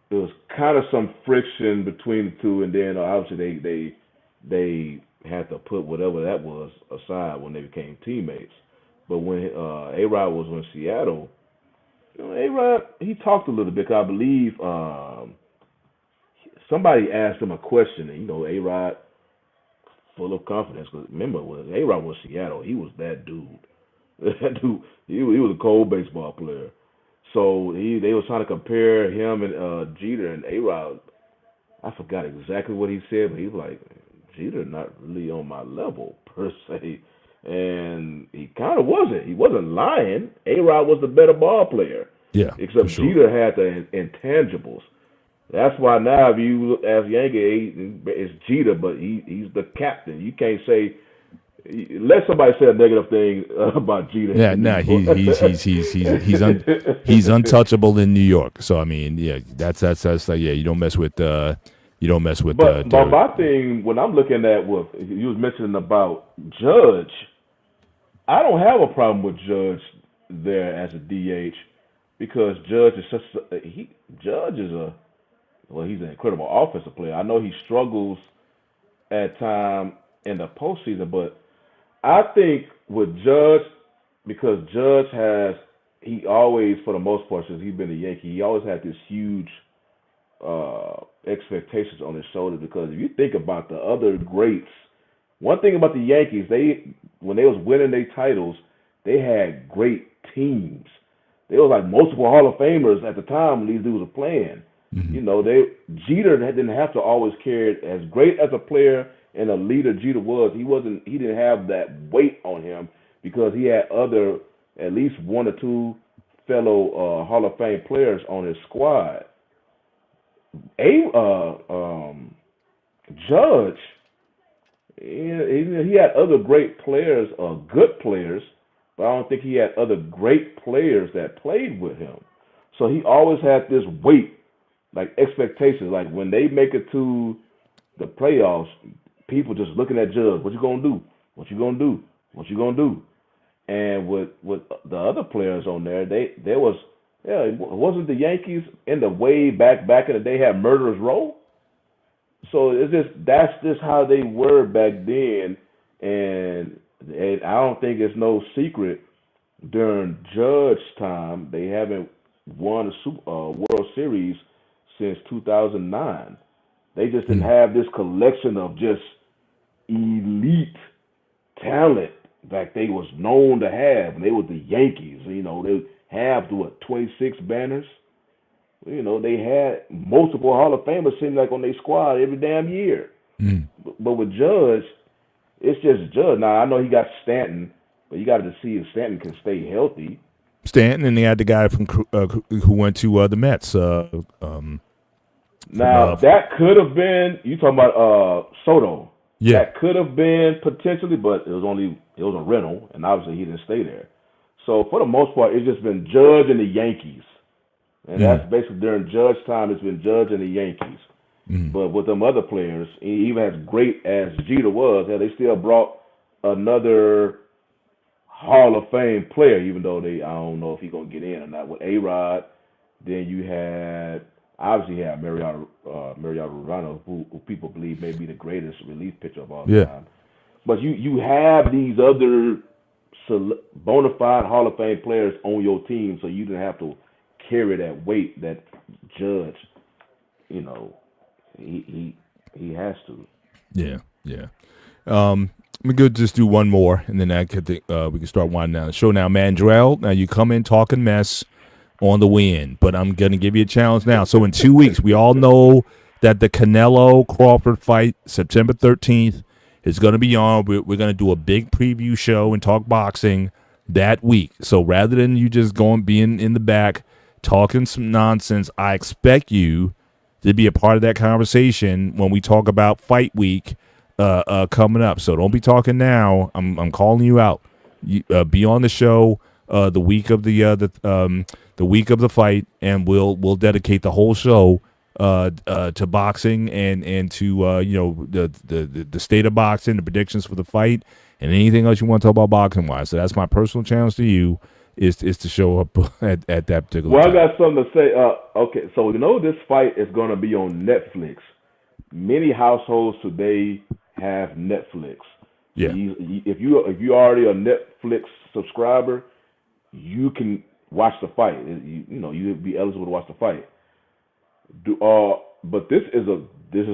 there was kind of some friction between the two, and then obviously they had to put whatever that was aside when they became teammates. But when A-Rod was in Seattle, A-Rod, he talked a little bit. I believe somebody asked him a question, and A-Rod, full of confidence. Cause remember, when A-Rod was Seattle, he was that dude. That dude, he was a cold baseball player. So they was trying to compare him and Jeter, and A-Rod. I forgot exactly what he said, but he was like, Jeter not really on my level per se. And he kind of wasn't. He wasn't lying. A-Rod was the better ball player. Yeah, except sure. Jeter had the intangibles. That's why now if you look as Yankee, it's Jeter, but he's the captain. You can't say let somebody say a negative thing about Jeter. Yeah, no, he's untouchable in New York. So I mean, yeah, that's like you don't mess with. But my thing when I'm looking at what you was mentioning about Judge, I don't have a problem with Judge there as a DH because Judge is he's an incredible offensive player. I know he struggles at times in the postseason, but I think with Judge, because Judge he always, for the most part, since he's been a Yankee, he always had this huge expectations on his shoulders. Because if you think about the other greats, one thing about the Yankees, when they was winning their titles, they had great teams. They was like multiple Hall of Famers at the time when these dudes were playing. Mm-hmm. Jeter didn't have to always carry it. As great as a player and a leader Jeter was, he didn't have that weight on him because he had at least one or two fellow Hall of Fame players on his squad. Judge, he had other great players, good players, but I don't think he had other great players that played with him. So he always had this weight, like expectations. Like when they make it to the playoffs, people just looking at Judge. What you gonna do? What you gonna do? What you gonna do? And with the other players on there, it wasn't the Yankees in the way back in the day had Murderers Row. So that's just how they were back then, and I don't think it's no secret during Judge's time they haven't won a World Series since 2009. They just didn't have this collection of just elite talent that they was known to have. And they were the Yankees. You know, they have 26 banners. You know, they had multiple Hall of Famers seem like on their squad every damn year. But with Judge, it's just Judge. Now I know he got Stanton, but you got to see if Stanton can stay healthy. Stanton, and they had the guy from who went to the Mets. Now that could have been, you talking about Soto. Yeah. That could have been potentially, but it was a rental, and obviously he didn't stay there. So for the most part, it's just been Judge and the Yankees. And that's basically during Judge time, it's been Judge and the Yankees. But with them other players, even as great as Jeter was, they still brought another Hall of Fame player, even though I don't know if he's going to get in or not. With A-Rod, then you had, obviously you had Mariano Rivera, who people believe may be the greatest relief pitcher of all time. But you have these other bona fide Hall of Fame players on your team, so you didn't have to carry that weight that Judge, you know, he has to. Yeah. We could just do one more, and then I could think, we can start winding down the show now. Mandrell, now you come in talking mess on the win, but I'm going to give you a challenge now. So in 2 weeks, we all know that the Canelo-Crawford fight, September 13th, is going to be on. We're going to do a big preview show and talk boxing that week. So rather than you just being in the back talking some nonsense, I expect you to be a part of that conversation when we talk about fight week coming up. So don't be talking now. I'm calling you out. Be on the show the week of the week of the fight, and we'll dedicate the whole show to boxing and to the state of boxing, the predictions for the fight, and anything else you want to talk about boxing wise. So that's my personal challenge to you. Is to show up at that particular time. I got something to say. Okay, so this fight is going to be on Netflix. Many households today have Netflix. Yeah. If you already a Netflix subscriber, you can watch the fight. You'd be eligible to watch the fight. But this is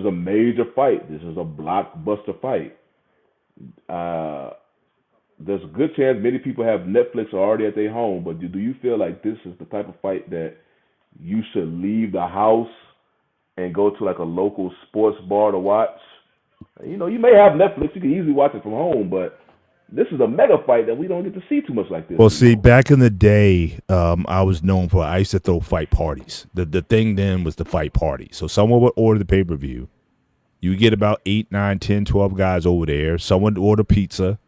a major fight. This is a blockbuster fight. There's a good chance many people have Netflix already at their home, but do you feel like this is the type of fight that you should leave the house and go to like a local sports bar to watch? You may have Netflix, you can easily watch it from home, but this is a mega fight that we don't get to see too much like this. Well, see, back in the day, I was known for, I used to throw fight parties. The thing then was the fight party. So someone would order the pay-per-view. You get about 8, 9, 10, 12 guys over there. Someone would order pizza.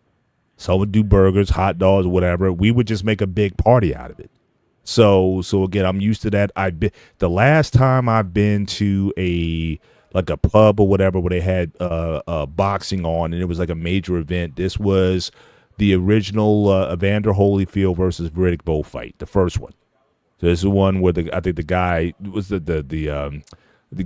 Some would do burgers, hot dogs, whatever. We would just make a big party out of it. So again, I'm used to that. The last time I've been to a pub or whatever where they had boxing on, and it was like a major event. This was the original Evander Holyfield versus Riddick Bowe fight, the first one. So this is the one where I think the guy was the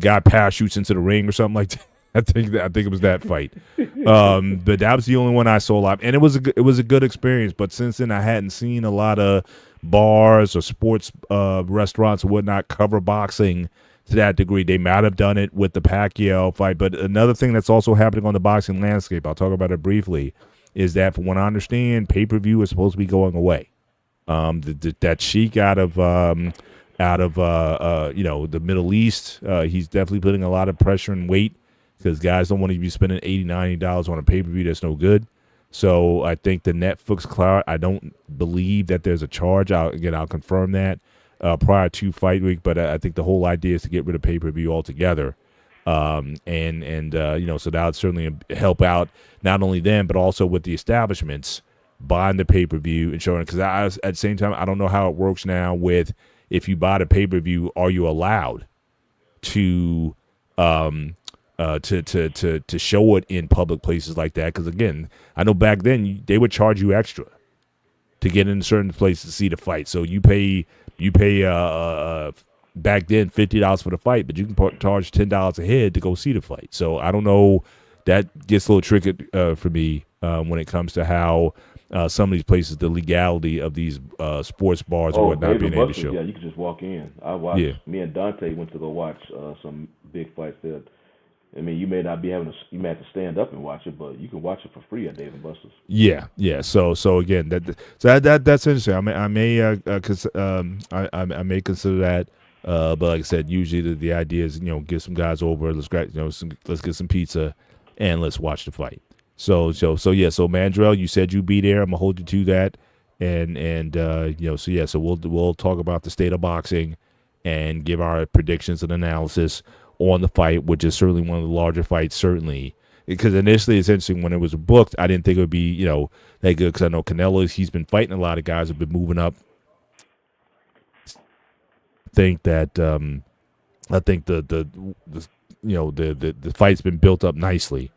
guy parachutes into the ring or something like that. I think it was that fight, but that was the only one I saw live, and it was a good experience. But since then, I hadn't seen a lot of bars or sports restaurants or whatnot cover boxing to that degree. They might have done it with the Pacquiao fight, but another thing that's also happening on the boxing landscape, I'll talk about it briefly, is that from what I understand, pay-per-view is supposed to be going away. That sheik out of the Middle East, he's definitely putting a lot of pressure and weight, because guys don't want to be spending $80, $90 on a pay-per-view that's no good. So I think the Netflix cloud, I don't believe that there's a charge. I'll confirm that prior to fight week, but I think the whole idea is to get rid of pay-per-view altogether. So that would certainly help out not only them, but also with the establishments buying the pay-per-view and showing it. Because at the same time, I don't know how it works now with, if you buy the pay-per-view, are you allowed to show it in public places like that? Because again, I know back then they would charge you extra to get in certain places to see the fight. So you pay back then $50 for the fight, but you can charge $10 a head to go see the fight. So I don't know, that gets a little tricky for me when it comes to how some of these places, the legality of these sports bars or whatnot being able to show. Yeah, you could just walk in. I watched. Yeah. Me and Dante went to go watch some big fights there. I mean, you may not be you may have to stand up and watch it, but you can watch it for free at Dave and Buster's. Yeah. So again, that's interesting. I may may consider that. But like I said, usually the idea is get some guys over. Let's get some pizza, and let's watch the fight. So Mandrell, you said you'd be there. I'm gonna hold you to that, and so we'll talk about the state of boxing, and give our predictions and analysis on the fight, which is certainly one of the larger fights, certainly. Because initially it's interesting when it was booked, I didn't think it would be that good, because I know Canelo, he's been fighting a lot of guys, have been moving up. I think the fight's been built up nicely.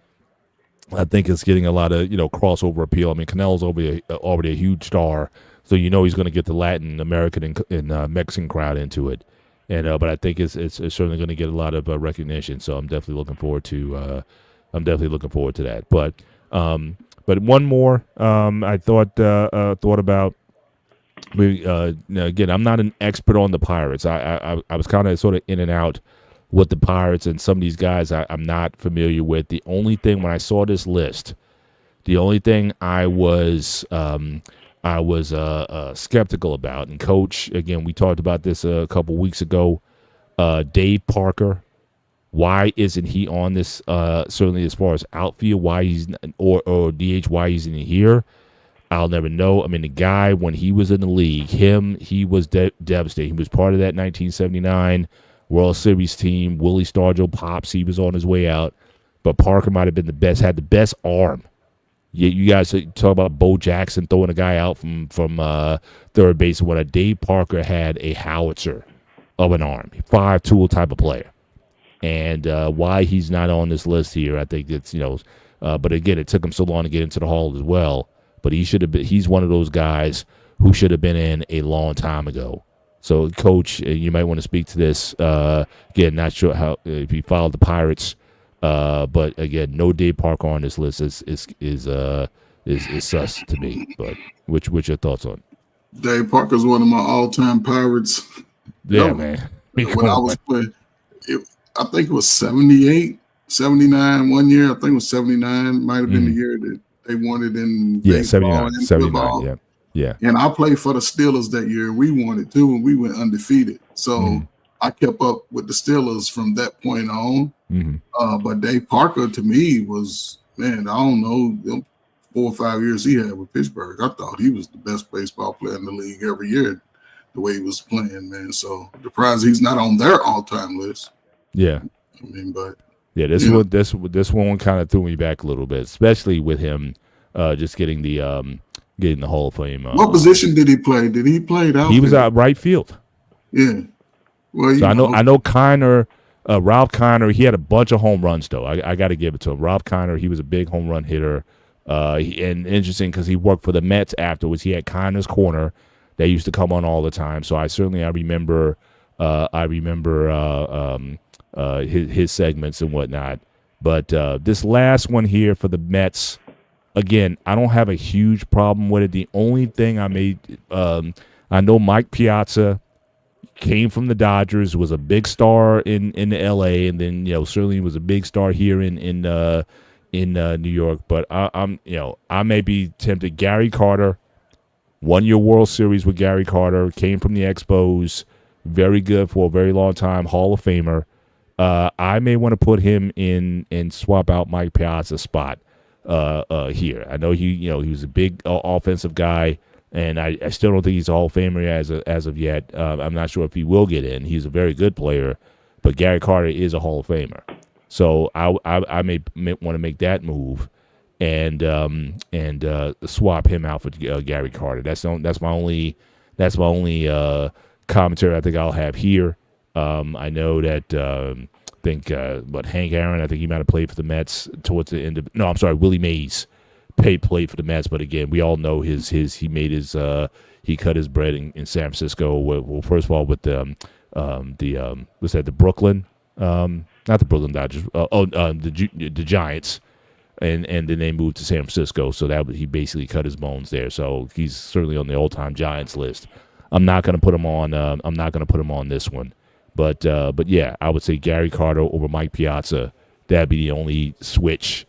I think it's getting a lot of crossover appeal. I mean, Canelo's already a huge star, so he's going to get the Latin American and Mexican crowd into it. And but I think it's certainly going to get a lot of recognition. So I'm definitely looking forward to that. But one more I thought about. Again, I'm not an expert on the Pirates. I was kind of sort of in and out with the Pirates, and some of these guys I'm not familiar with. The only thing when I saw this list, the only thing I was skeptical about, and Coach, again, we talked about this a couple weeks ago, Dave Parker. Why isn't he on this? Certainly, as far as outfield, why he's or DH, why he's in here, I'll never know. I mean, the guy, when he was in the league, he was devastating. He was part of that 1979 World Series team. Willie Stargell pops. He was on his way out, but Parker might have been the best. Had the best arm. You guys talk about Bo Jackson throwing a guy out from third base. When a Dave Parker had a howitzer of an arm, 5-tool type of player. And why he's not on this list here, I think it's but again, it took him so long to get into the Hall as well. But he should have been. He's one of those guys who should have been in a long time ago. So, Coach, you might want to speak to this. Again, not sure how if he followed the Pirates. But again, no Dave Parker on this list is sus to me. But what's your thoughts on? Dave Parker's one of my all-time Pirates. Yeah, man. When I was playing, I think it was 78, 79 one year. I think it was 79. Might have been the year that they won it in baseball 79. Yeah. And I played for the Steelers that year. We won it too, and we went undefeated. So I kept up with the Steelers from that point on. But Dave Parker, to me, was, man, I don't know, them 4 or 5 years he had with Pittsburgh, I thought he was the best baseball player in the league every year, the way he was playing, man. So surprised he's not on their all-time list. Yeah. I mean, but yeah, this one kind of threw me back a little bit, especially with him just getting the Hall of Fame. What position did he play? Did he play outfield? He was out right field. Yeah. Well, so I know Kiner, Ralph Kiner. He had a bunch of home runs though. I got to give it to him. Ralph Kiner, he was a big home run hitter. And interesting because he worked for the Mets afterwards. He had Kiner's Corner that used to come on all the time. So I remember his segments and whatnot. But this last one here for the Mets, again, I don't have a huge problem with it. The only thing I know Mike Piazza came from the Dodgers, was a big star in L.A., and then certainly was a big star here in New York. But I may be tempted. Gary Carter won your World Series with Gary Carter, came from the Expos, very good for a very long time, Hall of Famer. I may want to put him in and swap out Mike Piazza's spot here. I know he was a big offensive guy, and I still don't think he's a Hall of Famer as of yet. I'm not sure if he will get in. He's a very good player, but Gary Carter is a Hall of Famer. So I may want to make that move and swap him out for Gary Carter. That's my only commentary I think I'll have here. I know that Hank Aaron, I think he might have played for the Mets towards the end of. No, I'm sorry, Willie Mays played for the Mets, but again, we all know he cut his bread in San Francisco. Well, first of all with the Brooklyn, not the Brooklyn Dodgers, the Giants, and then they moved to San Francisco. So he basically cut his bones there. So he's certainly on the all-time Giants list. I'm not going to put him on. I'm not going to put him on this one. But yeah, I would say Gary Carter over Mike Piazza. That'd be the only switch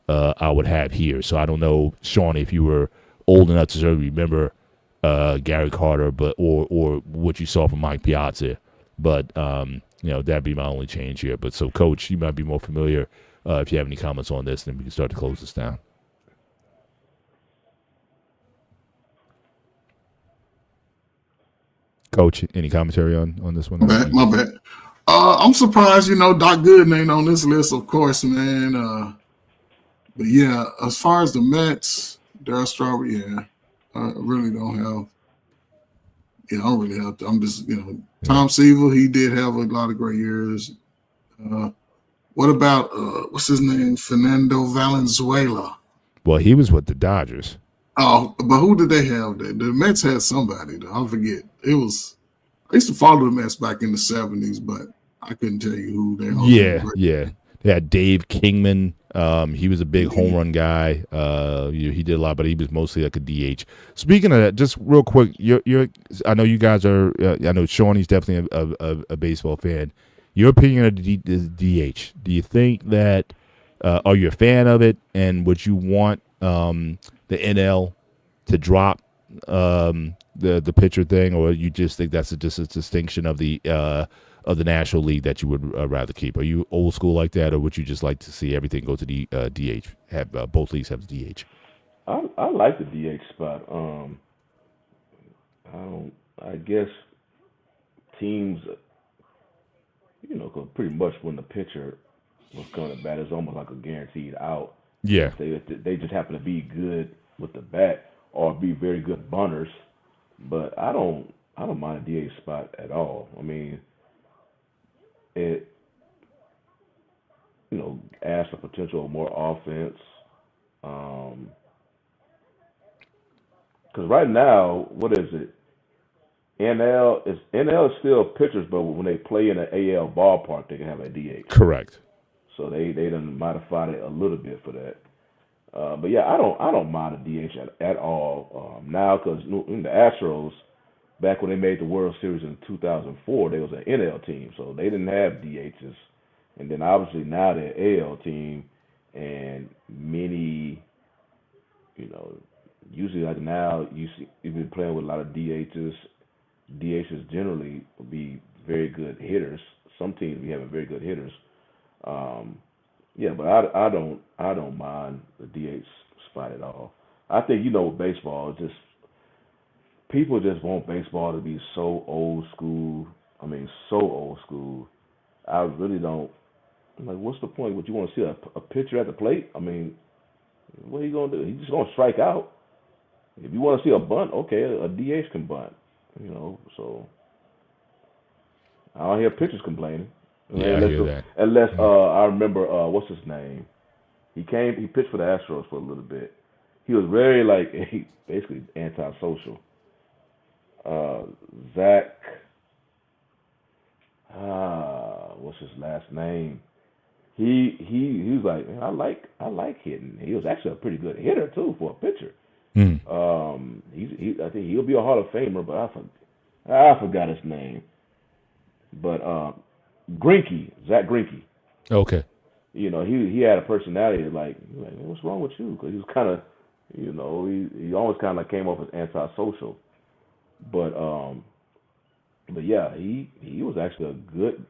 I would have here. So I don't know, Sean, if you were old enough to sort of remember Gary Carter, or what you saw from Mike Piazza. But that'd be my only change here. But so, Coach, you might be more familiar. If you have any comments on this, then we can start to close this down. Coach, any commentary on this one? My bad. I'm surprised, Doc Gooden ain't on this list, of course, man. But yeah, as far as the Mets, Darryl Strawberry, I really don't have. I don't really have to. I'm just, Tom Seaver, he did have a lot of great years. What about what's his name? Fernando Valenzuela. Well, he was with the Dodgers. Oh, but who did they have there? The Mets had somebody, though. I forget. I used to follow the Mets back in the 70s, but I couldn't tell you who they are. Yeah. They had Dave Kingman. He was a big home run guy. He did a lot, but he was mostly like a DH. Speaking of that, just real quick, I know you guys are. I know Sean, he's definitely a baseball fan. Your opinion of the DH? Do you think that are you a fan of it, and would you want the NL to drop the pitcher thing, or you just think that's just a distinction of the National League that you would rather keep? Are you old school like that, or would you just like to see everything go to the DH? Have both leagues have the DH? I like the DH spot. I guess teams, cause pretty much when the pitcher was coming to bat, it's almost like a guaranteed out. Yeah, they just happen to be good with the bat or be very good bunters. But I don't mind a DH spot at all. I mean, it adds the potential of more offense. Because right now, what is it? NL is still pitchers, but when they play in an AL ballpark, they can have a DH. Correct. So they done modified it a little bit for that. But yeah, I don't mind a DH at all now, because in the Astros, back when they made the World Series in 2004, they was an NL team, so they didn't have DHs. And then obviously now they're an AL team, and many, usually like now you've been playing with a lot of DHs. DHs generally will be very good hitters. Some teams be having very good hitters. Yeah, but I don't mind the DH spot at all. I think with baseball, it's just people just want baseball to be so old school. I mean, so old school. I really don't. I'm like, what's the point? Would you want to see a pitcher at the plate? I mean, what are you gonna do? He's just gonna strike out. If you want to see a bunt, okay, a DH can bunt. So I don't hear pitchers complaining. Yeah, I hear that. Unless I remember what's his name? He pitched for the Astros for a little bit. He was very basically antisocial. Zach, what's his last name? He was like, man, I like hitting. He was actually a pretty good hitter too for a pitcher. I think he'll be a Hall of Famer, but I forgot his name. But Greinke, Zach Greinke. Okay. He had a personality like what's wrong with you? Because he was kind of, he always kind of came off as antisocial. But yeah, he was actually a good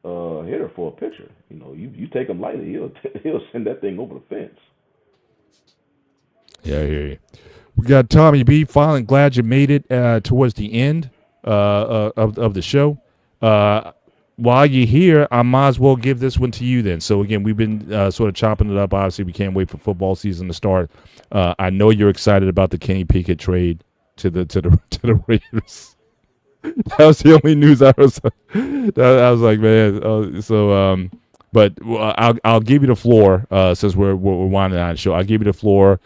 hitter for a pitcher. You take him lightly, he'll send that thing over the fence. Yeah, I hear you. We got Tommy B. Finally, glad you made it towards the end of the show. While you're here, I might as well give this one to you then. So again, we've been sort of chopping it up. Obviously, we can't wait for football season to start. I know you're excited about the Kenny Pickett trade to the Raiders. That was the only news I was like, man. But I'll give you the floor since we're winding down the show. I'll give you the floor.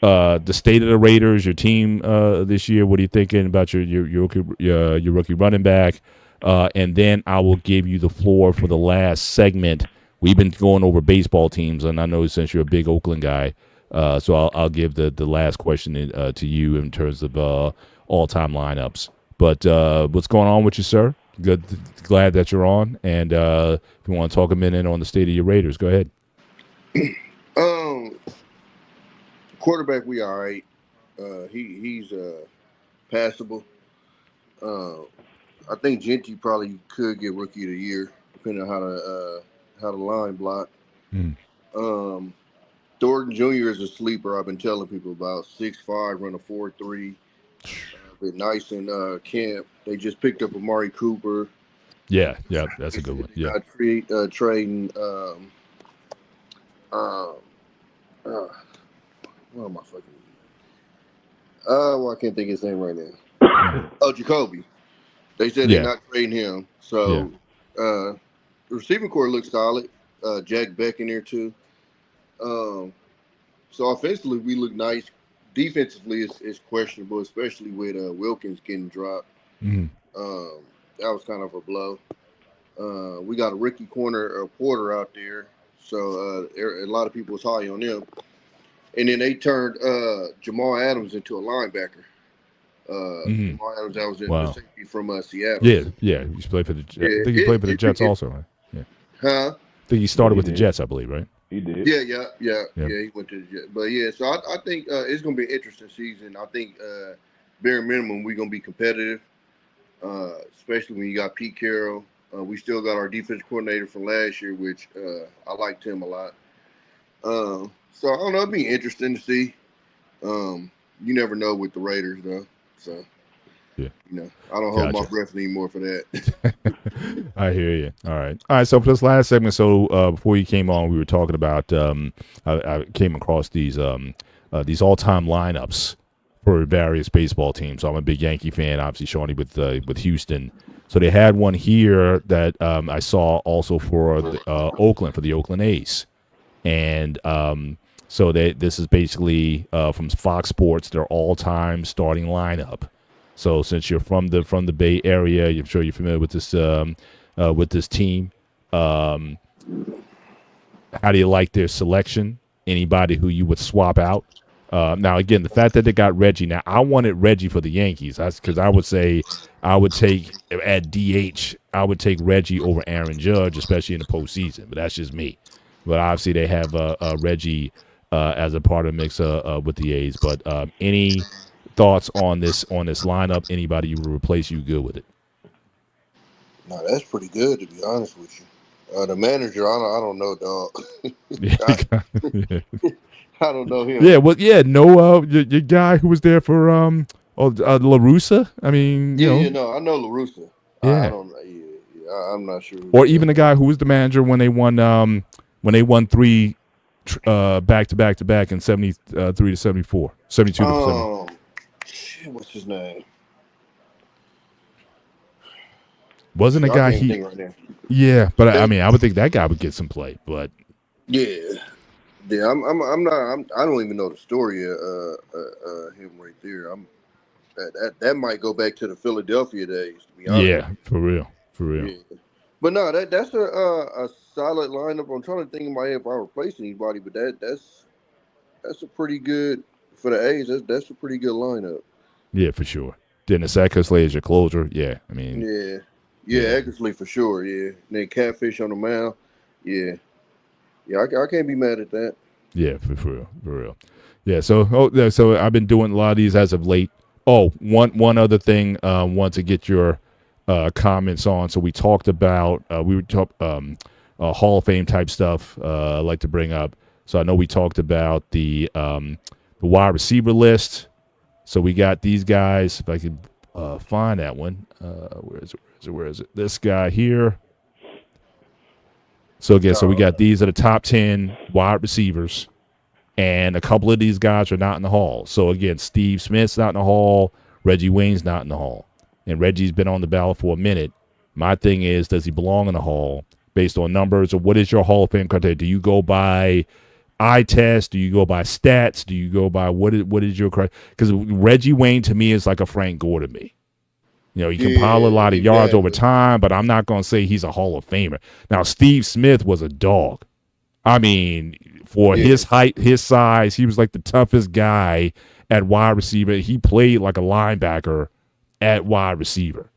The state of the Raiders, your team this year. What are you thinking about your rookie running back? And then I will give you the floor for the last segment, we've been going over baseball teams, and I know since you're a big Oakland guy, so I'll give the last question to you in terms of all-time lineups. But what's going on with you, sir? Good, glad that you're on. And if you want to talk a minute on the state of your Raiders, go ahead. Quarterback, we all right. He's passable. I think Genty probably could get Rookie of the Year, depending on how the line block. Thornton Jr. is a sleeper. I've been telling people about 6'5", run a 4.3. Been nice in camp. They just picked up Amari Cooper. Yeah, that's a good one. Yeah, trading. What am I fucking? Well, I can't think of his name right now. Jacoby. They said they're not trading him. So the receiving core looks solid. Jack Beck in there too. So offensively, we look nice. Defensively, it's questionable, especially with Wilkins getting dropped. That was kind of a blow. We got a rookie corner Porter out there, so a lot of people was high on them. And then they turned Jamal Adams into a linebacker. Jamal Adams, that was the safety from Seattle. Yeah. He played for the Jets. I think he played for the Jets also, right? Yeah. Huh? I think he started with the Jets, I believe, right? He did. Yeah. He went to the Jets. But yeah, so I think it's going to be an interesting season. I think bare minimum we're going to be competitive, especially when you got Pete Carroll. We still got our defense coordinator from last year, which I liked him a lot. So I don't know. It'd be interesting to see. You never know with the Raiders, though. So, I don't hold my breath anymore for that. I hear you. All right. So for this last segment, before you came on, we were talking about. I came across these all-time lineups for various baseball teams. So I'm a big Yankee fan, obviously, Shawnee with Houston. So they had one here that I saw also for Oakland, for the Oakland A's, and so this is basically from Fox Sports, their all-time starting lineup. So since you're from the Bay Area, I'm sure you're familiar with this team. How do you like their selection? Anybody who you would swap out? Now, again, the fact that they got Reggie. Now, I wanted Reggie for the Yankees. That's because I would say I would take at DH. I would take Reggie over Aaron Judge, especially in the postseason. But that's just me. But obviously, they have Reggie as a part of the mix with the A's. But any thoughts on this lineup? Anybody you would replace? You good with it? No, that's pretty good, to be honest with you. The manager, I don't know, dog. I don't know him. Yeah, well, your guy who was there for La Russa. I mean, I know La Russa. Yeah. I don't know. I'm not sure. Or even the guy who was the manager when they won 3 back to back in 73 to 74, 72 to 74. Shit, what's his name? Wasn't a guy right yeah, but I mean, I would think that guy would get some play, but yeah, I'm not. I don't even know the story of him right there. That might go back to the Philadelphia days, to be honest. Yeah, for real. Yeah. But no, that's a solid lineup. I'm trying to think in my head if I replace anybody, but that's a pretty good for the A's. That's a pretty good lineup. Yeah, for sure. Dennis Eckersley is your closer. Yeah, I mean. Yeah, Eckersley for sure. Yeah, and then Catfish on the mound. Yeah, I can't be mad at that. Yeah, for real. Yeah, so I've been doing a lot of these as of late. Oh, one other thing, want to get your comments on. So we talked about Hall of Fame type stuff. I'd like to bring up. So I know we talked about the wide receiver list. So we got these guys. If I could find that one, where is it? This guy here. So again, so we got these are the top 10 wide receivers, and a couple of these guys are not in the Hall. So again, Steve Smith's not in the Hall, Reggie Wayne's not in the Hall, and Reggie's been on the ballot for a minute. My thing is, does he belong in the Hall based on numbers, or what is your Hall of Fame criteria? Do you go by eye test? Do you go by stats? Do you go by what is your criteria? Because Reggie Wayne to me is like a Frank Gore to me. You know, he compiled a lot of yards over time, but I'm not going to say he's a Hall of Famer. Now, Steve Smith was a dog. I mean, for his height, his size, he was like the toughest guy at wide receiver. He played like a linebacker at wide receiver.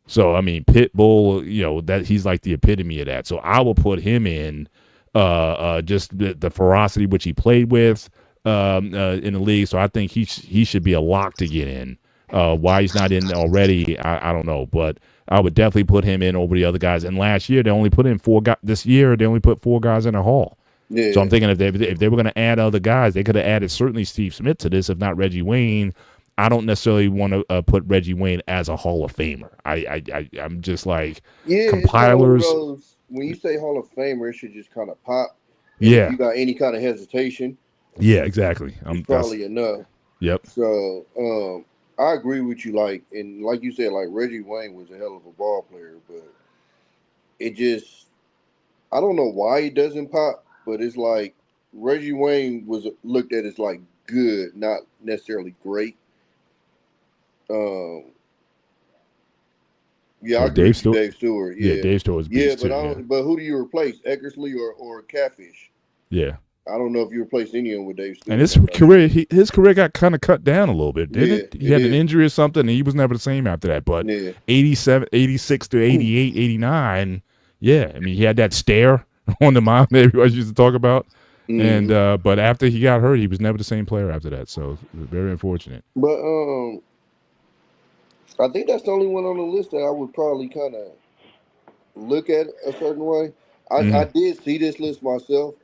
So, I mean, Pitbull, you know, that he's like the epitome of that. So I will put him in just the ferocity which he played with in the league. So I think he should be a lock to get in. Why he's not in already, I don't know. But I would definitely put him in over the other guys. And last year, they only put in 4 guys. This year, they only put 4 guys in a Hall. Yeah. So I'm thinking if they were going to add other guys, they could have added certainly Steve Smith to this, if not Reggie Wayne. I don't necessarily want to put Reggie Wayne as a Hall of Famer. I'm just like compilers. When you say Hall of Famer, it should just kind of pop. And if you got any kind of hesitation. Yeah, exactly. It's probably enough. Yep. So I agree with you. Like you said, like Reggie Wayne was a hell of a ball player, but it just, I don't know why he doesn't pop. But it's like Reggie Wayne was looked at as like good, not necessarily great. I agree with Dave Stewart. Yeah, Dave Stewart was beast but who do you replace, Eckersley or Catfish? Yeah. I don't know if you replaced anyone with Dave Stewart. And his career got kind of cut down a little bit, didn't it? He had an injury or something, and he was never the same after that. But 87, 86 to 88, 89, I mean, he had that stare on the mound that everybody used to talk about. Mm-hmm. And but after he got hurt, he was never the same player after that. So very unfortunate. But I think that's the only one on the list that I would probably kind of look at a certain way. I did see this list myself,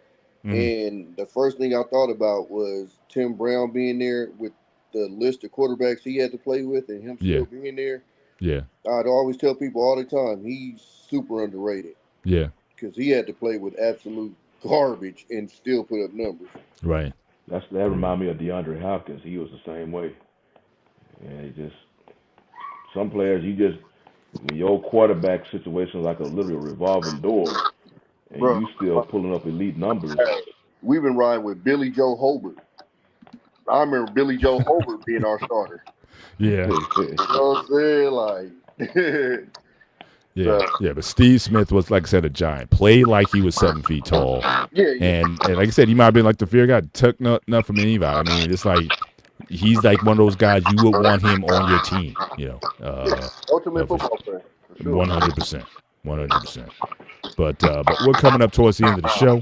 and the first thing I thought about was Tim Brown being there with the list of quarterbacks he had to play with, and him still being there. Yeah, I'd always tell people all the time he's super underrated. Yeah, because he had to play with absolute garbage and still put up numbers. Right. That reminded me of DeAndre Hopkins. He was the same way. And some players, when your quarterback situation is like literally a revolving door, and you still pulling up elite numbers. We've been riding with Billy Joe Hobart. I remember Billy Joe Hobart being our starter. Yeah. You know what I'm saying? Yeah, but Steve Smith was, like I said, a giant. Played like he was 7 feet tall. And like I said, he might have been like the fear guy. Took nothing from anybody. I mean, it's like he's like one of those guys you would want him on your team. You know, ultimate football player. 100%. But we're coming up towards the end of the show,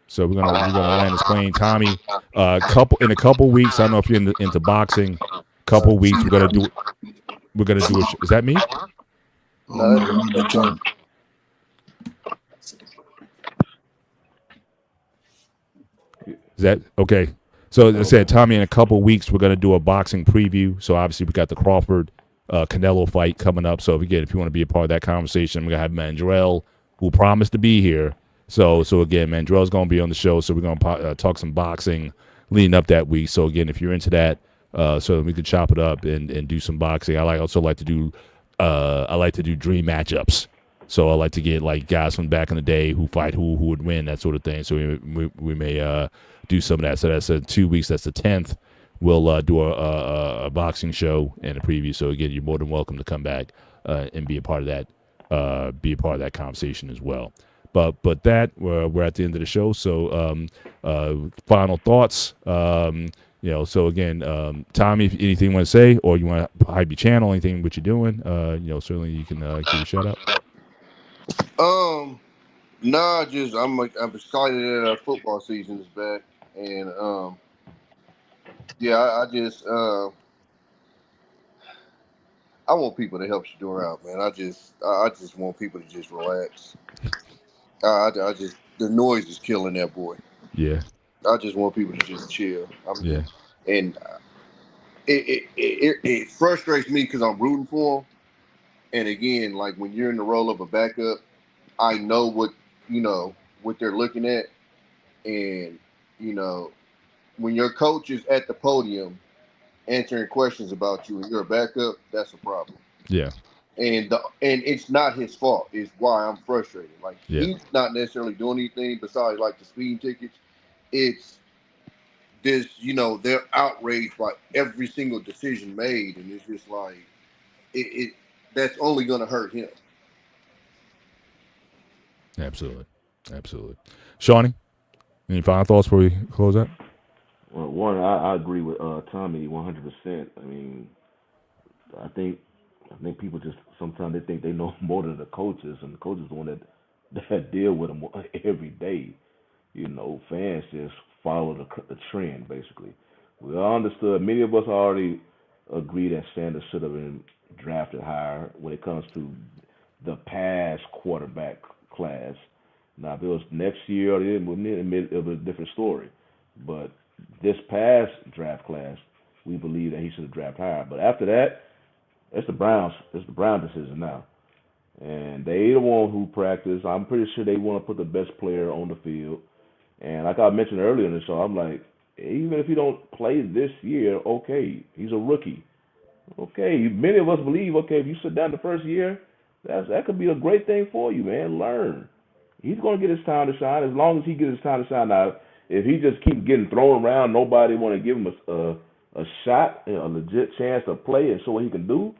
so we're gonna land this plane, Tommy. In a couple weeks, I don't know if you're into boxing. Couple weeks, we're gonna do a. Is that me? Is that okay? So as I said, Tommy, in a couple weeks we're gonna do a boxing preview. So obviously we got the Crawford Canelo fight coming up. So if you want to be a part of that conversation, we're gonna have Mandrell, who promised to be here. So again, Mandrell's gonna be on the show. So we're gonna talk some boxing leading up that week. So again, if you're into that, so we could chop it up and do some boxing. I also like to do dream matchups. So I like to get like guys from back in the day who fight who would win, that sort of thing. So we may do some of that. So that's 2 weeks. That's the 10th. We'll do a boxing show and a preview. So again, you're more than welcome to come back and be a part of that. Be a part of that conversation as well. But that we're at the end of the show. So final thoughts. So again, Tommy, if anything you want to say, or you want to hype your channel, anything what you're doing, certainly you can give a shout out. I'm excited that our football season is back, and I want people to help Shador out, man. I just want people to just relax. The noise is killing that boy. Yeah. I just want people to just chill. And it frustrates me because I'm rooting for him. And again, like when you're in the role of a backup, I know what they're looking at. And, when your coach is at the podium answering questions about you and you're a backup, that's a problem. Yeah. And it's not his fault. It's why I'm frustrated. Like he's not necessarily doing anything besides like the speeding tickets. It's this, they're outraged by every single decision made, and it's just like that's only going to hurt him. Absolutely. Shawnee, any final thoughts before we close out? Well, one, I agree with Tommy 100%. I mean, I think people just sometimes they think they know more than the coaches, and the coaches are the one that deal with them every day. Fans just follow the trend basically. We all understood. Many of us already agree that Sanders should have been drafted higher when it comes to the past quarterback class. Now, if it was next year or it was a different story. But this past draft class, we believe that he should have drafted higher. But after that, it's the Browns. It's the Brown decision now, and they the one who practice. I'm pretty sure they want to put the best player on the field. And like I mentioned earlier in the show, I'm like, even if he don't play this year, okay, he's a rookie. Okay, many of us believe, okay, if you sit down the first year, that could be a great thing for you, man. Learn. He's going to get his time to shine as long as he gets his time to shine. Now, if he just keeps getting thrown around, nobody want to give him a shot, a legit chance to play and show what he can do,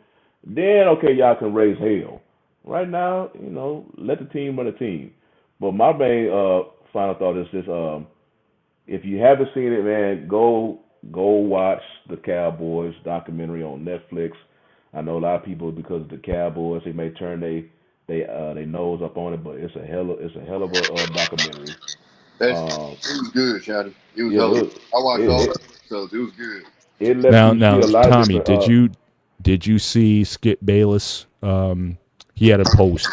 then, okay, y'all can raise hell. Right now, let the team run the team. But my main final thought is this: if you haven't seen it, man, go watch the Cowboys documentary on Netflix. I know a lot of people, because of the Cowboys, they may turn they nose up on it, but it's a hell of a documentary. It was good, Shotty. It was I watched all the episodes. It was good. It lets you see a lot Tommy, of did you see Skip Bayless? He had a post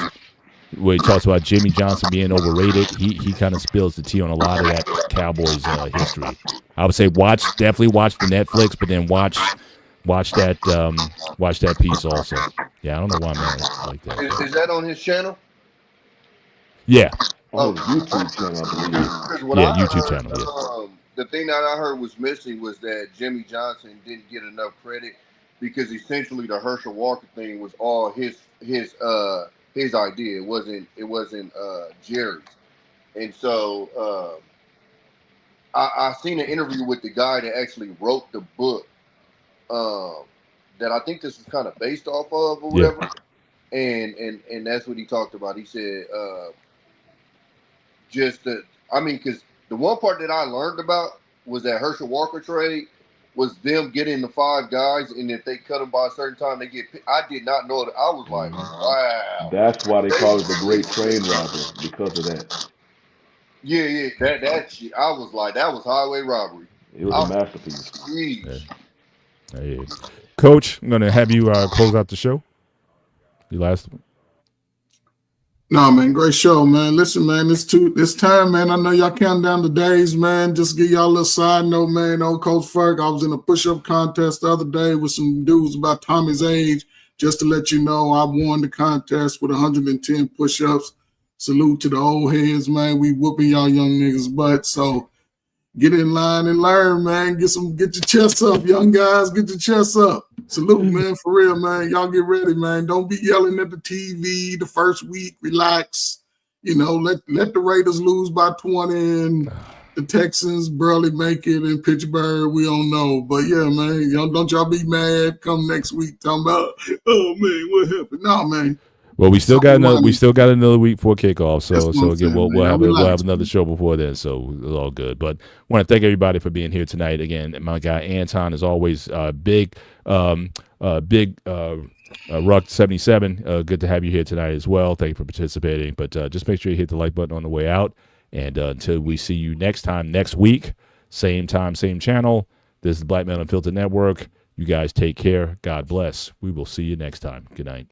where he talks about Jimmy Johnson being overrated. He kind of spills the tea on a lot of that Cowboys history. I would say definitely watch the Netflix, but then watch that piece also. Yeah, I don't know why I'm like that. Is that on his channel? Yeah. On his YouTube channel, I believe. Yeah, YouTube channel. Yeah. The thing that I heard was missing was that Jimmy Johnson didn't get enough credit because essentially the Herschel Walker thing was all his idea. It wasn't Jerry's. And so I seen an interview with the guy that actually wrote the book that I think this is kind of based off of or whatever. Yeah. And that's what he talked about. He said because the one part that I learned about was that Herschel Walker trade was them getting the 5 guys, and if they cut them by a certain time, they get picked. I did not know that. I was like, wow. That's why they call it the Great Train Robbery, because of that. Yeah. That shit. I was like, that was highway robbery. It was a masterpiece. Yeah. Coach, I'm going to have you close out the show. The last one. No, man, great show, man. Listen, man, this time, man, I know y'all counting down the days, man. Just give y'all a little side note, man. Old Coach Ferg, I was in a push-up contest the other day with some dudes about Tommy's age. Just to let you know, I won the contest with 110 push-ups. Salute to the old heads, man. We whooping y'all young niggas' butt. So get in line and learn, man. Get your chests up, young guys. Get your chests up. Salute, man, for real, man. Y'all get ready, man. Don't be yelling at the TV the first week. Relax. Let the Raiders lose by 20 and the Texans barely make it in Pittsburgh. We don't know. But, yeah, man, don't y'all be mad come next week talking about, oh, man, what happened? No, man. Well, we still got another week before kickoff, so again we'll have another show before then, so it's all good. But I want to thank everybody for being here tonight. Again, my guy Anton is always big Ruck 77. Good to have you here tonight as well. Thank you for participating. But just make sure you hit the like button on the way out. And until we see you next week, same time, same channel. This is the Black Man Unfiltered Network. You guys take care. God bless. We will see you next time. Good night.